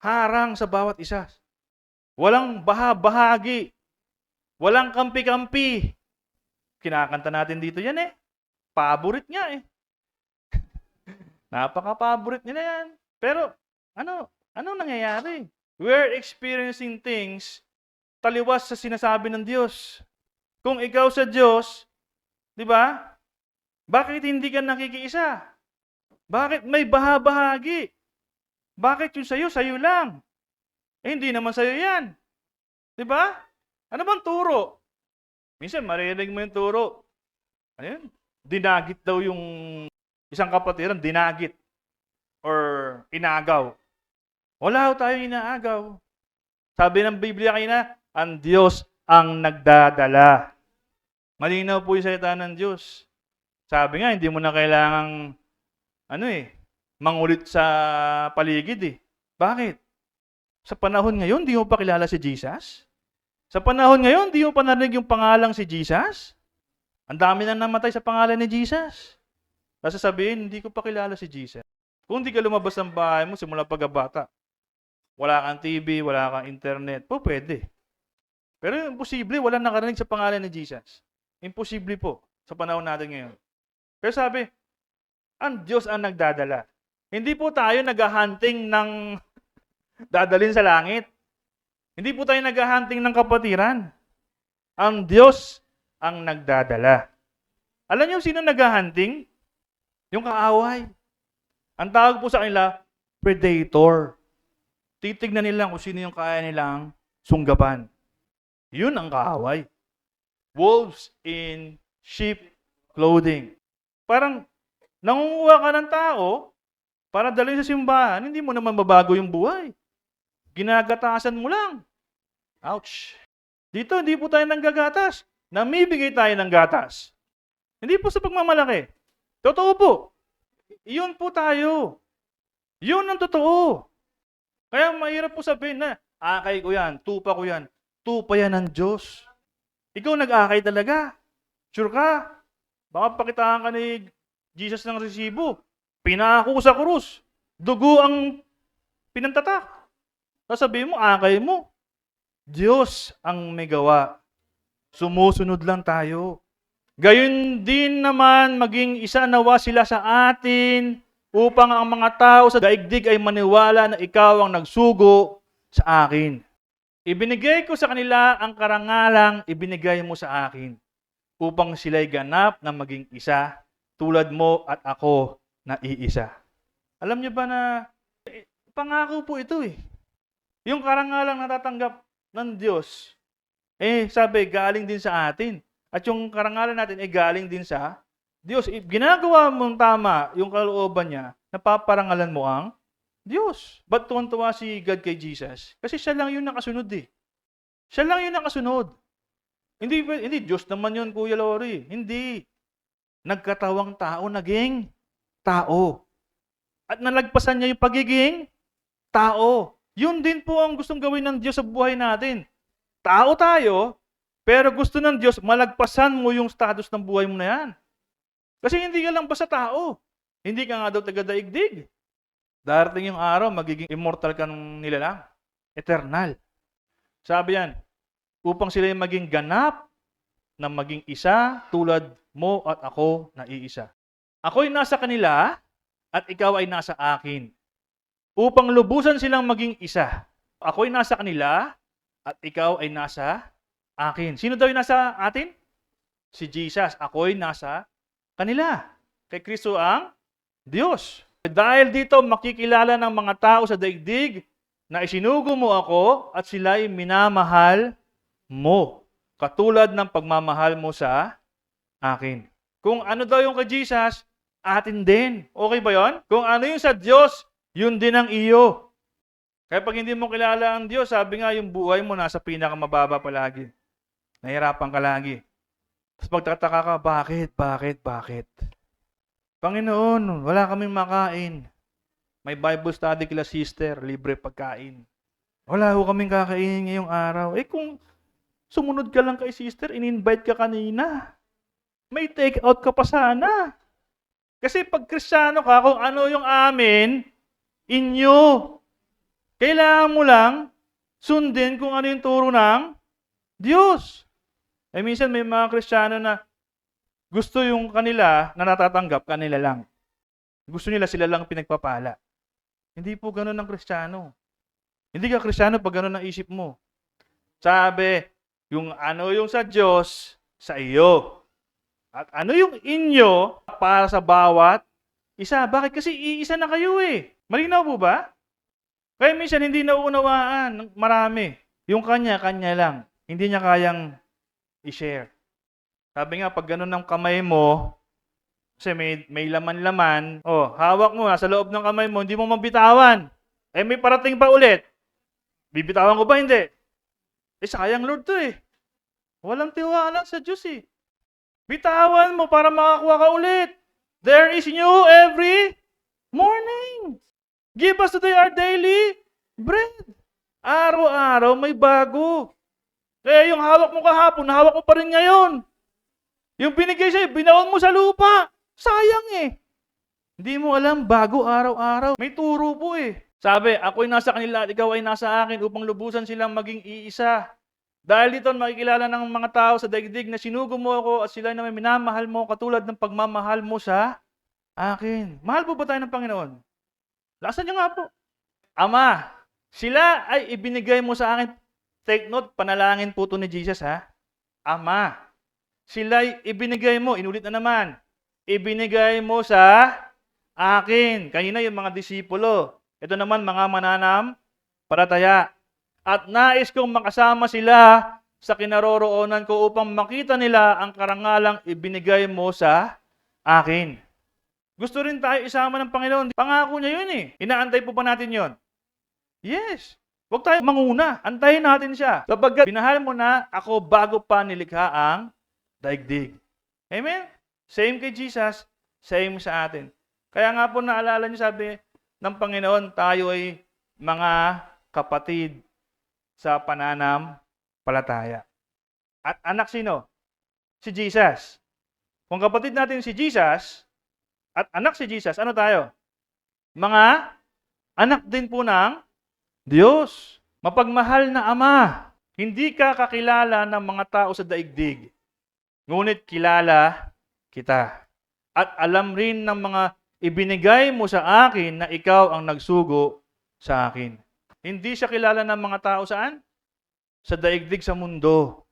harang sa bawat isa. Walang bahagi. Walang kampi-kampi. Kinakanta natin dito yan eh. Paborit nga eh. Napaka-paborit nila yan. Pero, ano nangyayari? We're experiencing things taliwas sa sinasabi ng Diyos. Kung ikaw sa Diyos, di ba? Bakit hindi ka nakikiisa? Bakit may bahagi? Bakit yung sa'yo lang? Hindi naman sa'yo yan. Di ba? Ano bang turo? Minsan, maririnig mo yung turo. Ayun, dinagit daw yung isang kapatiran, dinagit. Or inagaw. Wala tayong inaagaw. Sabi ng Biblia kanina, ang Diyos ang nagdadala. Malinaw po yung salita ng Diyos. Sabi nga, hindi mo na kailangang, mangulit sa paligid eh. Bakit? Sa panahon ngayon, di mo pa kilala si Jesus? Sa panahon ngayon, di mo pa narinig yung pangalang si Jesus? Ang dami na namatay sa pangalan ni Jesus. Kasi sabihin, hindi ko pa kilala si Jesus. Kung hindi ka lumabas ng bahay mo simula pagkabata, wala kang TV, wala kang internet, po pwede. Pero imposible, wala nakarinig sa pangalan ni Jesus. Imposible po sa panahon natin ngayon. Pero sabi, ang Diyos ang nagdadala. Hindi po tayo naghahunting ng dadalhin sa langit. Hindi po tayo naghahunting ng kapatiran. Ang Diyos ang nagdadala. Alam niyo sino naghahunting? Yung kaaway. Ang tawag po sa kanila, predator. Titignan nila kung sino yung kaya nilang sunggaban. Yun ang kaaway. Wolves in sheep clothing. Parang nangunguha ka ng tao para dalhin sa simbahan, hindi mo naman mabago yung buhay. Ginagatasan mo lang. Ouch. Dito, hindi po tayo nanggagatas. Namibigay tayo ng gatas. Hindi po sa pagmamalaki. Totoo po. Iyon po tayo. Yun ang totoo. Kaya mahirap po sabihin na, akay ko yan, tupa ko yan. Tupa yan ng Diyos. Ikaw nag-akay talaga. Sure ka? Baka pakitaan ka ni Jesus ng resibo. Pinako sa krus. Dugo ang pinantatak. Sasabihin mo, akay mo. Diyos ang may gawa. Sumusunod lang tayo. Gayon din naman, maging isa nawa sila sa atin upang ang mga tao sa daigdig ay maniwala na ikaw ang nagsugo sa akin. Ibinigay ko sa kanila ang karangalang ibinigay mo sa akin upang sila'y ganap na maging isa tulad mo at ako na iisa. Alam niyo ba na pangako po ito eh. Yung karangalang natatanggap ng Diyos, sabi, galing din sa atin. At yung karangalan natin ay galing din sa Diyos. Ginagawa mong tama yung kalooban niya, napaparangalan mo ang Diyos. Ba't tuwan-tuwa si God kay Jesus? Kasi siya lang yung nakasunod eh. Siya lang yung nakasunod. Hindi Diyos naman yun, Kuya Lori. Hindi. Nagkatawang tao, naging tao. At nalagpasan niya yung pagiging tao. Yun din po ang gustong gawin ng Diyos sa buhay natin. Tao tayo, pero gusto ng Diyos, malagpasan mo yung status ng buhay mo na yan. Kasi hindi ka lang basta tao. Hindi ka nga daw taga-daigdig. Darating yung araw, magiging immortal ka ng nilalang. Eternal. Sabi yan, upang sila yung maging ganap na maging isa tulad mo at ako na iisa. Ako'y nasa kanila at ikaw ay nasa akin. Upang lubusan silang maging isa. Ako'y nasa kanila at ikaw ay nasa akin. Sino daw yung nasa atin? Si Jesus. Ako'y nasa kanila. Kay Kristo ang Diyos. Dahil dito makikilala ng mga tao sa daigdig na isinugo mo ako at sila'y minamahal mo. Katulad ng pagmamahal mo sa akin. Kung ano daw yung kay Jesus, atin din. Okay ba yon? Kung ano yung sa Diyos, yun din ang iyo. Kaya pag hindi mo kilala ang Diyos, sabi nga yung buhay mo nasa pinakamababa palagi. Nahirapan ka lagi. Tapos magtataka ka, bakit? Panginoon, wala kaming makain. May Bible study kila sister, libre pagkain. Wala ho kaming kakainin ngayong araw. Kung sumunod ka lang kay sister, in-invite ka kanina. May take out ka pa sana. Kasi pag Kristiyano ka, kung ano yung amin, inyo. Kailangan mo lang sundin kung ano yung turo ng Diyos. Minsan may mga Kristiyano na gusto yung kanila na natatanggap, kanila lang. Gusto nila sila lang pinagpapala. Hindi po ganun ang Kristiyano. Hindi ka Kristiyano pag ganun ang isip mo. Sabi, yung ano yung sa Diyos, sa iyo. At ano yung inyo para sa bawat isa. Bakit? Kasi iisa na kayo eh. Malinaw po ba? Kaya minsan hindi nauunawaan ng marami. Yung kanya-kanya lang. Hindi niya kayang i-share. Sabi nga, pag ganun ng kamay mo, kasi may laman-laman, hawak mo, nasa loob ng kamay mo, hindi mo mabitawan. May parating pa ulit. Bibitawan ko ba? Hindi. Sayang Lord to eh. Walang tiwala sa Diyos eh. Bitawan mo para makakuha ka ulit. There is new every morning. Give us today our daily bread. Araw-araw may bago. Kaya yung hawak mo kahapon, hawak mo pa rin ngayon. Yung binigay sa'yo, binaon mo sa lupa. Sayang eh. Hindi mo alam, bago araw-araw. May turo po eh. Sabi, ako'y nasa kanila at ikaw ay nasa akin upang lubusan silang maging iisa. Dahil dito makikilala ng mga tao sa daigdig na sinugo mo ako at sila na may minamahal mo katulad ng pagmamahal mo sa akin. Mahal po ba tayo ng Panginoon? Lakasan niyo nga po. Ama, sila ay ibinigay mo sa akin. Take note, panalangin po ito ni Jesus ha. Ama, sila ay ibinigay mo. Inulit na naman. Ibinigay mo sa akin. Kanina yung mga disipulo. Ito naman mga mananampalataya. At nais kong makasama sila sa kinaroroonan ko upang makita nila ang karangalang ibinigay mo sa akin. Gusto rin tayo isama ng Panginoon. Pangako niya yun eh. Inaantay po ba natin yun? Yes. Huwag tayo manguna. Antayin natin siya. Sapagkat binahal mo na ako bago pa nilikha ang daigdig. Amen? Same kay Jesus, same sa atin. Kaya nga po naalala niyo sabi ng Panginoon, tayo ay mga kapatid sa pananampalataya. At anak sino? Si Jesus. Kung kapatid natin si Jesus at anak si Jesus, ano tayo? Mga anak din po ng Diyos. Mapagmahal na Ama. Hindi ka kakilala ng mga tao sa daigdig. Ngunit kilala kita. At alam rin ng mga ibinigay mo sa akin na ikaw ang nagsugo sa akin. Hindi siya kilala ng mga tao saan? Sa daigdig sa mundo.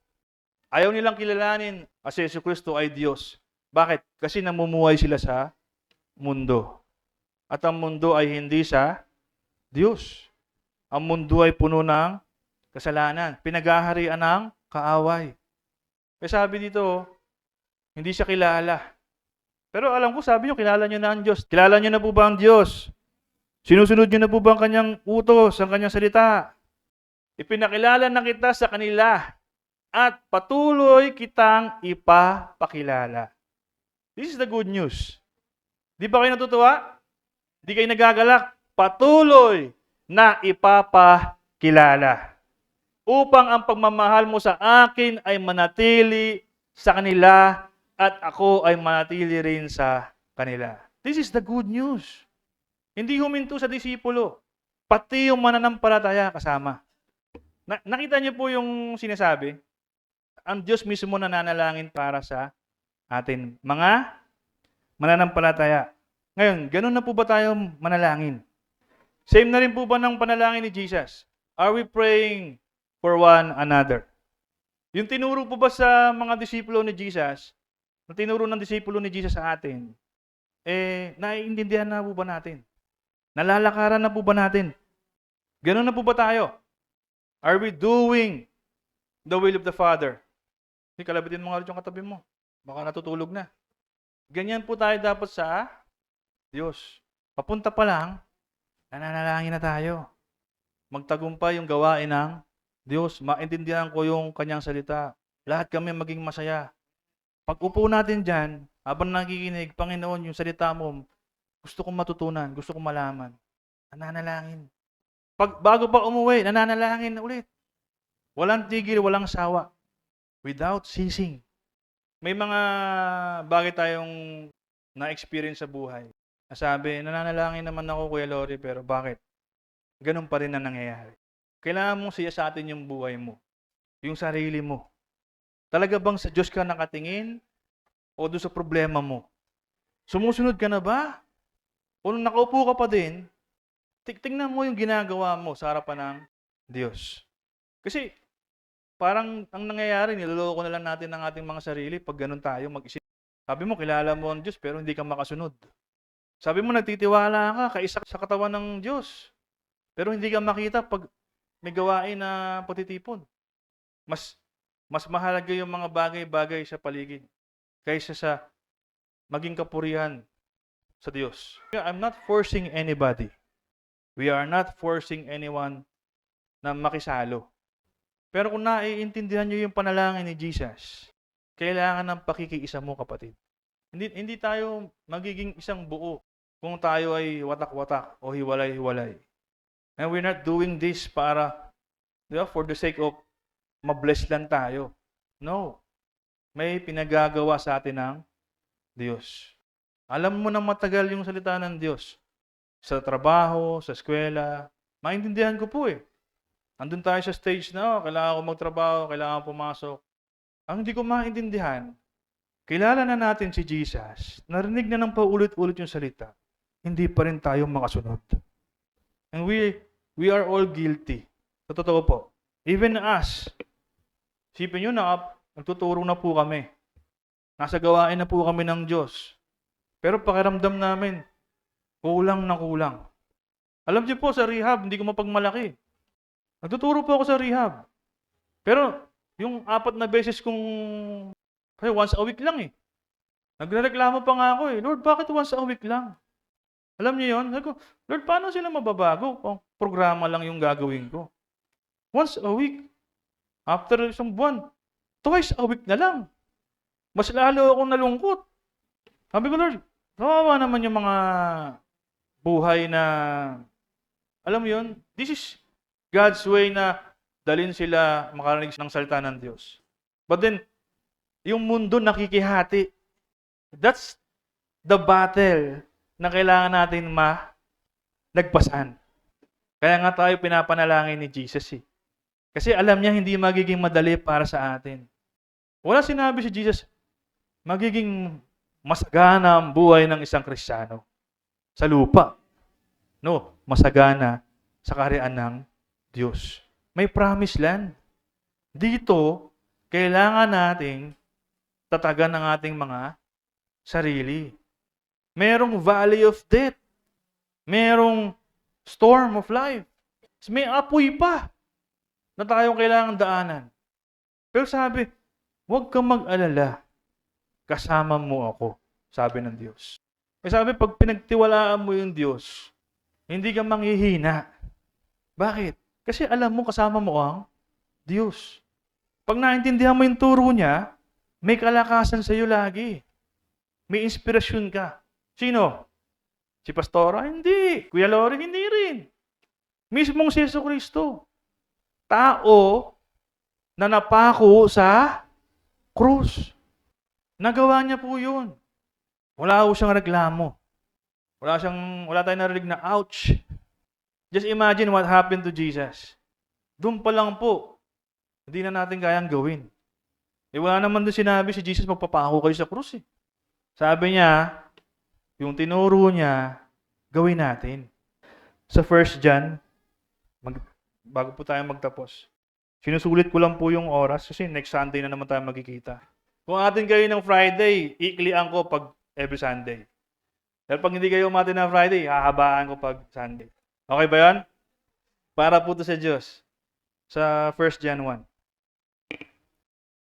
Ayaw nilang kilalanin kasi si Kristo ay Diyos. Bakit? Kasi namumuhay sila sa mundo. At ang mundo ay hindi sa Diyos. Ang mundo ay puno ng kasalanan. Pinaghaharian ng kaaway. Kaya sabi dito, hindi siya kilala. Pero alam ko, sabi niyo, kilala niyo na ang Diyos. Kilala niyo na po ba ang Diyos? Sinusunod niyo na po ba ang kanyang utos, ang kanyang salita? Ipinakilala na kita sa kanila at patuloy kitang ipapakilala. This is the good news. Di ba kayo natutuwa? Di kayo nagagalak? Patuloy na ipapakilala. Upang ang pagmamahal mo sa akin ay manatili sa kanila at ako ay manatili rin sa kanila. This is the good news. Hindi huminto sa disipulo. Pati yung mananampalataya kasama. Nakita niyo po yung sinasabi? Ang Diyos mismo nananalangin para sa atin. Mga mananampalataya. Ngayon, ganun na po ba tayo manalangin? Same na rin po ba ng panalangin ni Jesus? Are we praying for one another? Yung tinuro po ba sa mga disipulo ni Jesus, na tinuro ng disipulo ni Jesus sa atin, naiintindihan na po ba natin? Nalalakaran na po ba natin? Ganun na po ba tayo? Are we doing the will of the Father? Kalabitin mo nga ulit yung katabi mo. Baka natutulog na. Ganyan po tayo dapat sa Diyos. Papunta pa lang, nananalangin na tayo. Magtagumpay yung gawain ng Diyos. Maintindihan ko yung kanyang salita. Lahat kami maging masaya. Pag upo natin dyan, habang nakikinig, Panginoon, yung salita mo, gusto kong matutunan, gusto kong malaman. Nananalangin. Bago pa umuwi, nananalangin ulit. Walang tigil, walang sawa. Without ceasing. May mga bagay tayong na-experience sa buhay. Nasabi, nananalangin naman ako, Kuya Lori, pero bakit? Ganun pa rin na nangyayari. Kailangan mong siyasatin yung buhay mo, yung sarili mo. Talaga bang sa Diyos ka nakatingin o doon sa problema mo? Sumusunod ka na ba? O nung nakaupo ka pa din, tingnan mo yung ginagawa mo sa harapan ng Diyos. Kasi parang ang nangyayari, niloloko na lang natin ang ating mga sarili pag ganun tayo mag-isip. Sabi mo, kilala mo ang Diyos pero hindi ka makasunod. Sabi mo, nagtitiwala ka, kaisa sa katawan ng Diyos. Pero hindi ka makita pag may gawain na patitipon. Mas mahalaga yung mga bagay-bagay sa paligid kaysa sa maging kapurihan sa Diyos. I'm not forcing anybody. We are not forcing anyone na makisalo. Pero kung naiintindihan nyo yung panalangin ni Jesus, kailangan ng pakikiisa mo, kapatid. Hindi tayo magiging isang buo kung tayo ay watak-watak o hiwalay-hiwalay. And we're not doing this para, for the sake of mabless lang tayo. No. May pinagagawa sa atin ng Diyos. Alam mo na matagal yung salita ng Diyos. Sa trabaho, sa eskwela. Maintindihan ko po eh. Andun tayo sa stage na, kailangan ko magtrabaho, kailangan pumasok. Ang hindi ko maintindihan, kilala na natin si Jesus, narinig na ng paulit-ulit yung salita, hindi pa rin tayo makasunod. And we are all guilty. Sa totoo po. Even us. Sipin nyo na, nagtuturo na po kami. Nasa gawain na po kami ng Diyos. Pero pakiramdam namin, kulang na kulang. Alam niyo po, sa rehab, hindi ko mapagmalaki. Nagtuturo po ako sa rehab. Pero, yung 4 na beses kong, kasi once a week lang eh. Nagrereklamo pa nga ako eh, Lord, bakit once a week lang? Alam niyo yun? Sabi ko, Lord, paano sila mababago kung programa lang yung gagawin ko? Once a week. After isang buwan, twice a week na lang. Mas lalo akong nalungkot. Sabi ko, Lord, kawawa naman yung mga buhay na, alam mo yun, this is God's way na dalhin sila makarinig ng salita ng Diyos. But then, yung mundo nakikihati. That's the battle na kailangan natin malagpasan. Kaya nga tayo pinapanalangin ni Jesus eh. Kasi alam niya hindi magiging madali para sa atin. Wala sinabi si Jesus, magiging masagana ang buhay ng isang Kristiyano sa lupa. No, masagana sa kaharian ng Diyos. May promise land. Dito, kailangan nating tatagan ng ating mga sarili. Merong valley of death. Merong storm of life. May apoy pa na tayong kailangang daanan. Pero sabi, huwag kang mag-alala. Kasama mo ako, sabi ng Diyos. Sabi, pag pinagtiwalaan mo yung Diyos, hindi ka manghihina. Bakit? Kasi alam mo, kasama mo ang Diyos. Pag naintindihan mo yung turo niya, may kalakasan sa iyo lagi. May inspirasyon ka. Sino? Si Pastora? Hindi. Kuya Lori? Hindi rin. Mismong si Jesucristo. Tao na napako sa krus. Nagawa niya po yun. Wala po siyang reklamo. Wala tayong narinig na, ouch. Just imagine what happened to Jesus. Doon pa lang po, hindi na natin kayang gawin. Wala naman doon sinabi si Jesus, magpapako kayo sa krus eh. Sabi niya, yung tinuro niya, gawin natin. Sa 1 John, bago po tayo magtapos, sinusulit ko lang po yung oras kasi next Sunday na naman tayo magkikita. Kung atin kayo ng Friday, iklian ko pag every Sunday. Pero pag hindi kayo umati ng Friday, hahabaan ko pag Sunday. Okay ba yan? Para po ito sa Diyos. Sa 1 John 1.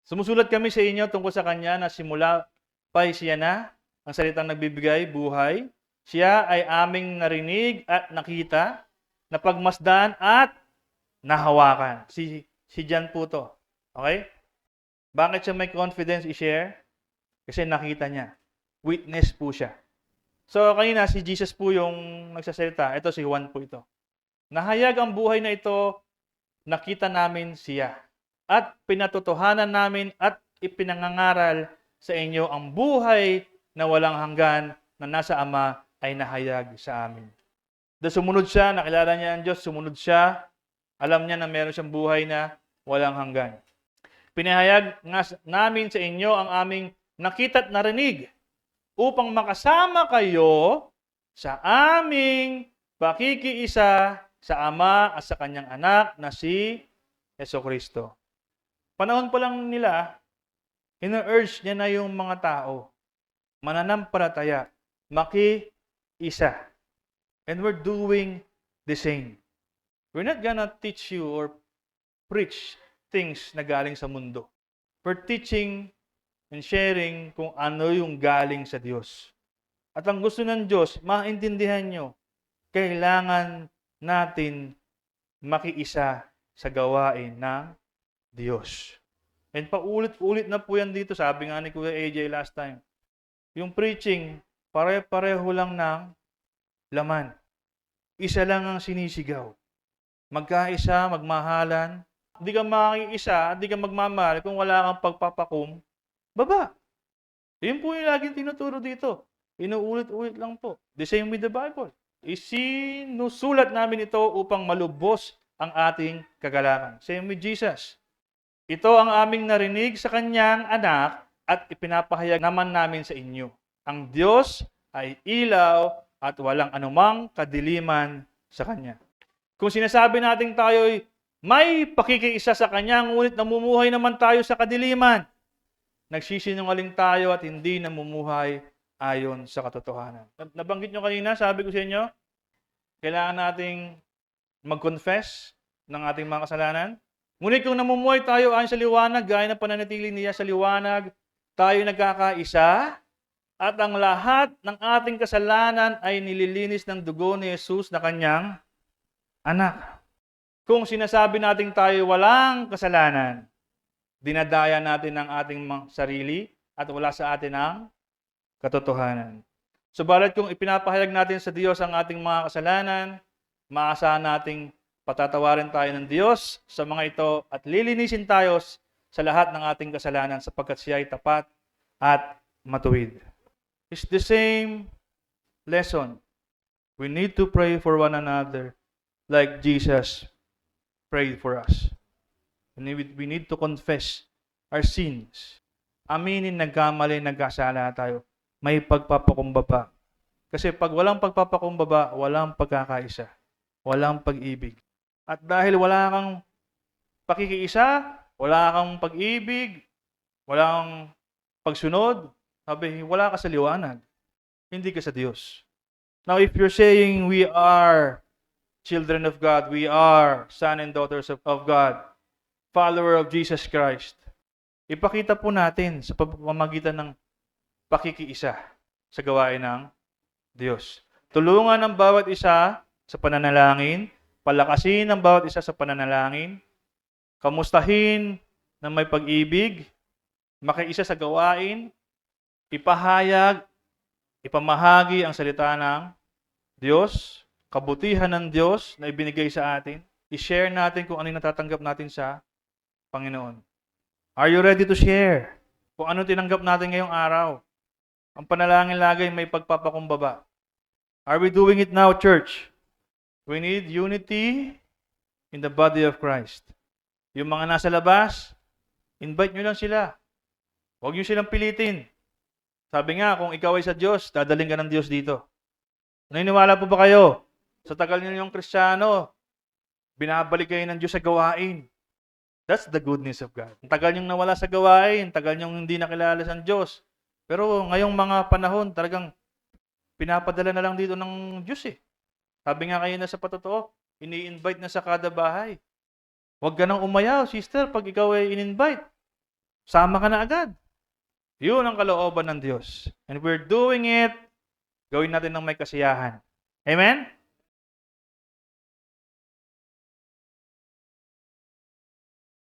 Sumusulat kami sa inyo tungkol sa Kanya na simula pa siya na ang salitang nagbibigay buhay. Siya ay aming narinig at nakita, napagmasdan at nahawakan. Si John po to. Okay? Bakit siya may confidence i-share? Kasi nakita niya. Witness po siya. So, kanina si Jesus po yung nagsasalita. Ito si Juan po ito. Nahayag ang buhay na ito, nakita namin siya. At pinatotohanan namin at ipinangangaral sa inyo ang buhay na walang hanggan na nasa Ama ay nahayag sa amin. Sumunod siya, nakilala niya ang Diyos, sumunod siya, alam niya na meron siyang buhay na walang hanggan. Pinahayag nga namin sa inyo ang aming nakita at narinig upang makasama kayo sa aming pakikiisa sa Ama at sa Kanyang anak na si Jesucristo. Panahon pa lang nila, ina-urge niya na yung mga tao, mananampalataya, makiisa. And we're doing the same. We're not gonna teach you or preach things na galing sa mundo. We're teaching and sharing kung ano yung galing sa Diyos. At ang gusto ng Diyos, maintindihan nyo, kailangan natin makiisa sa gawain ng Diyos. And paulit-ulit na po yan dito, sabi nga ni Kuya AJ last time. Yung preaching, pare-pareho lang ng laman. Isa lang ang sinisigaw. Magkaisa, magmahalan. Hindi ka makiisa, hindi ka magmamahal kung wala kang pagpapakum, baba. Yun po yung laging tinuturo dito. Inuulit-ulit lang po. The same with the Bible. Isinusulat namin ito upang malubos ang ating kagalakan. Same with Jesus. Ito ang aming narinig sa Kanyang anak at ipinapahayag naman namin sa inyo. Ang Diyos ay ilaw at walang anumang kadiliman sa Kanya. Kung sinasabi natin tayo'y may pakikiisa sa Kanya, ngunit namumuhay naman tayo sa kadiliman, nagsisinungaling tayo at hindi namumuhay ayon sa katotohanan. Nabanggit nyo kanina, sabi ko sa inyo, kailangan nating mag-confess ng ating mga kasalanan. Ngunit kung namumuhay tayo ayon sa liwanag, gaya ng pananatili niya sa liwanag, tayo nagkakaisa, at ang lahat ng ating kasalanan ay nililinis ng dugo ni Jesus na Kanyang anak. Kung sinasabi natin tayo walang kasalanan, dinadaya natin ang ating sarili at wala sa atin ang katotohanan. Subalit kung ipinapahayag natin sa Diyos ang ating mga kasalanan, maasahan nating patatawarin tayo ng Diyos sa mga ito at lilinisin tayo sa lahat ng ating kasalanan sapagkat siya ay tapat at matuwid. It's the same lesson. We need to pray for one another like Jesus prayed for us. We need to confess our sins. Aminin, nagkamali, nagkasala tayo. May pagpapakumbaba. Kasi pag walang pagpapakumbaba, walang pagkakaisa. Walang pag-ibig. At dahil wala kang pakikiisa, wala kang pag-ibig, walang pagsunod, sabi, wala ka sa liwanag. Hindi ka sa Diyos. Now, if you're saying we are children of God, we are son and daughters of God, follower of Jesus Christ, ipakita po natin sa pamamagitan ng pakikiisa sa gawain ng Diyos. Tulungan ng bawat isa sa pananalangin, palakasin ng bawat isa sa pananalangin, kamustahin na may pag-ibig, makiisa sa gawain, ipahayag, ipamahagi ang salita ng Diyos, kabutihan ng Diyos na ibinigay sa atin, i-share natin kung ano yung natatanggap natin sa Panginoon. Are you ready to share? Kung ano tinanggap natin ngayong araw. Ang panalangin lagi may pagpapakumbaba. Are we doing it now, church? We need unity in the body of Christ. Yung mga nasa labas, invite nyo lang sila. Huwag nyo silang pilitin. Sabi nga, kung ikaw ay sa Diyos, dadaling ka ng Diyos dito. Naniniwala po ba kayo? Sa tagal ninyong Kristiyano, binabalik kayo ng Diyos sa gawain. That's the goodness of God. Ang tagal niyong nawala sa gawain, tagal niyong hindi nakilala sa Diyos. Pero ngayong mga panahon, talagang pinapadala na lang dito ng Diyos eh. Sabi nga kayo na sa patotoo, ini-invite na sa kada bahay. Huwag ka nang umayaw, sister, pag ikaw ay in-invite. Sama ka na agad. Yun ang kalooban ng Diyos. And we're doing it, gawin natin ng may kasiyahan. Amen?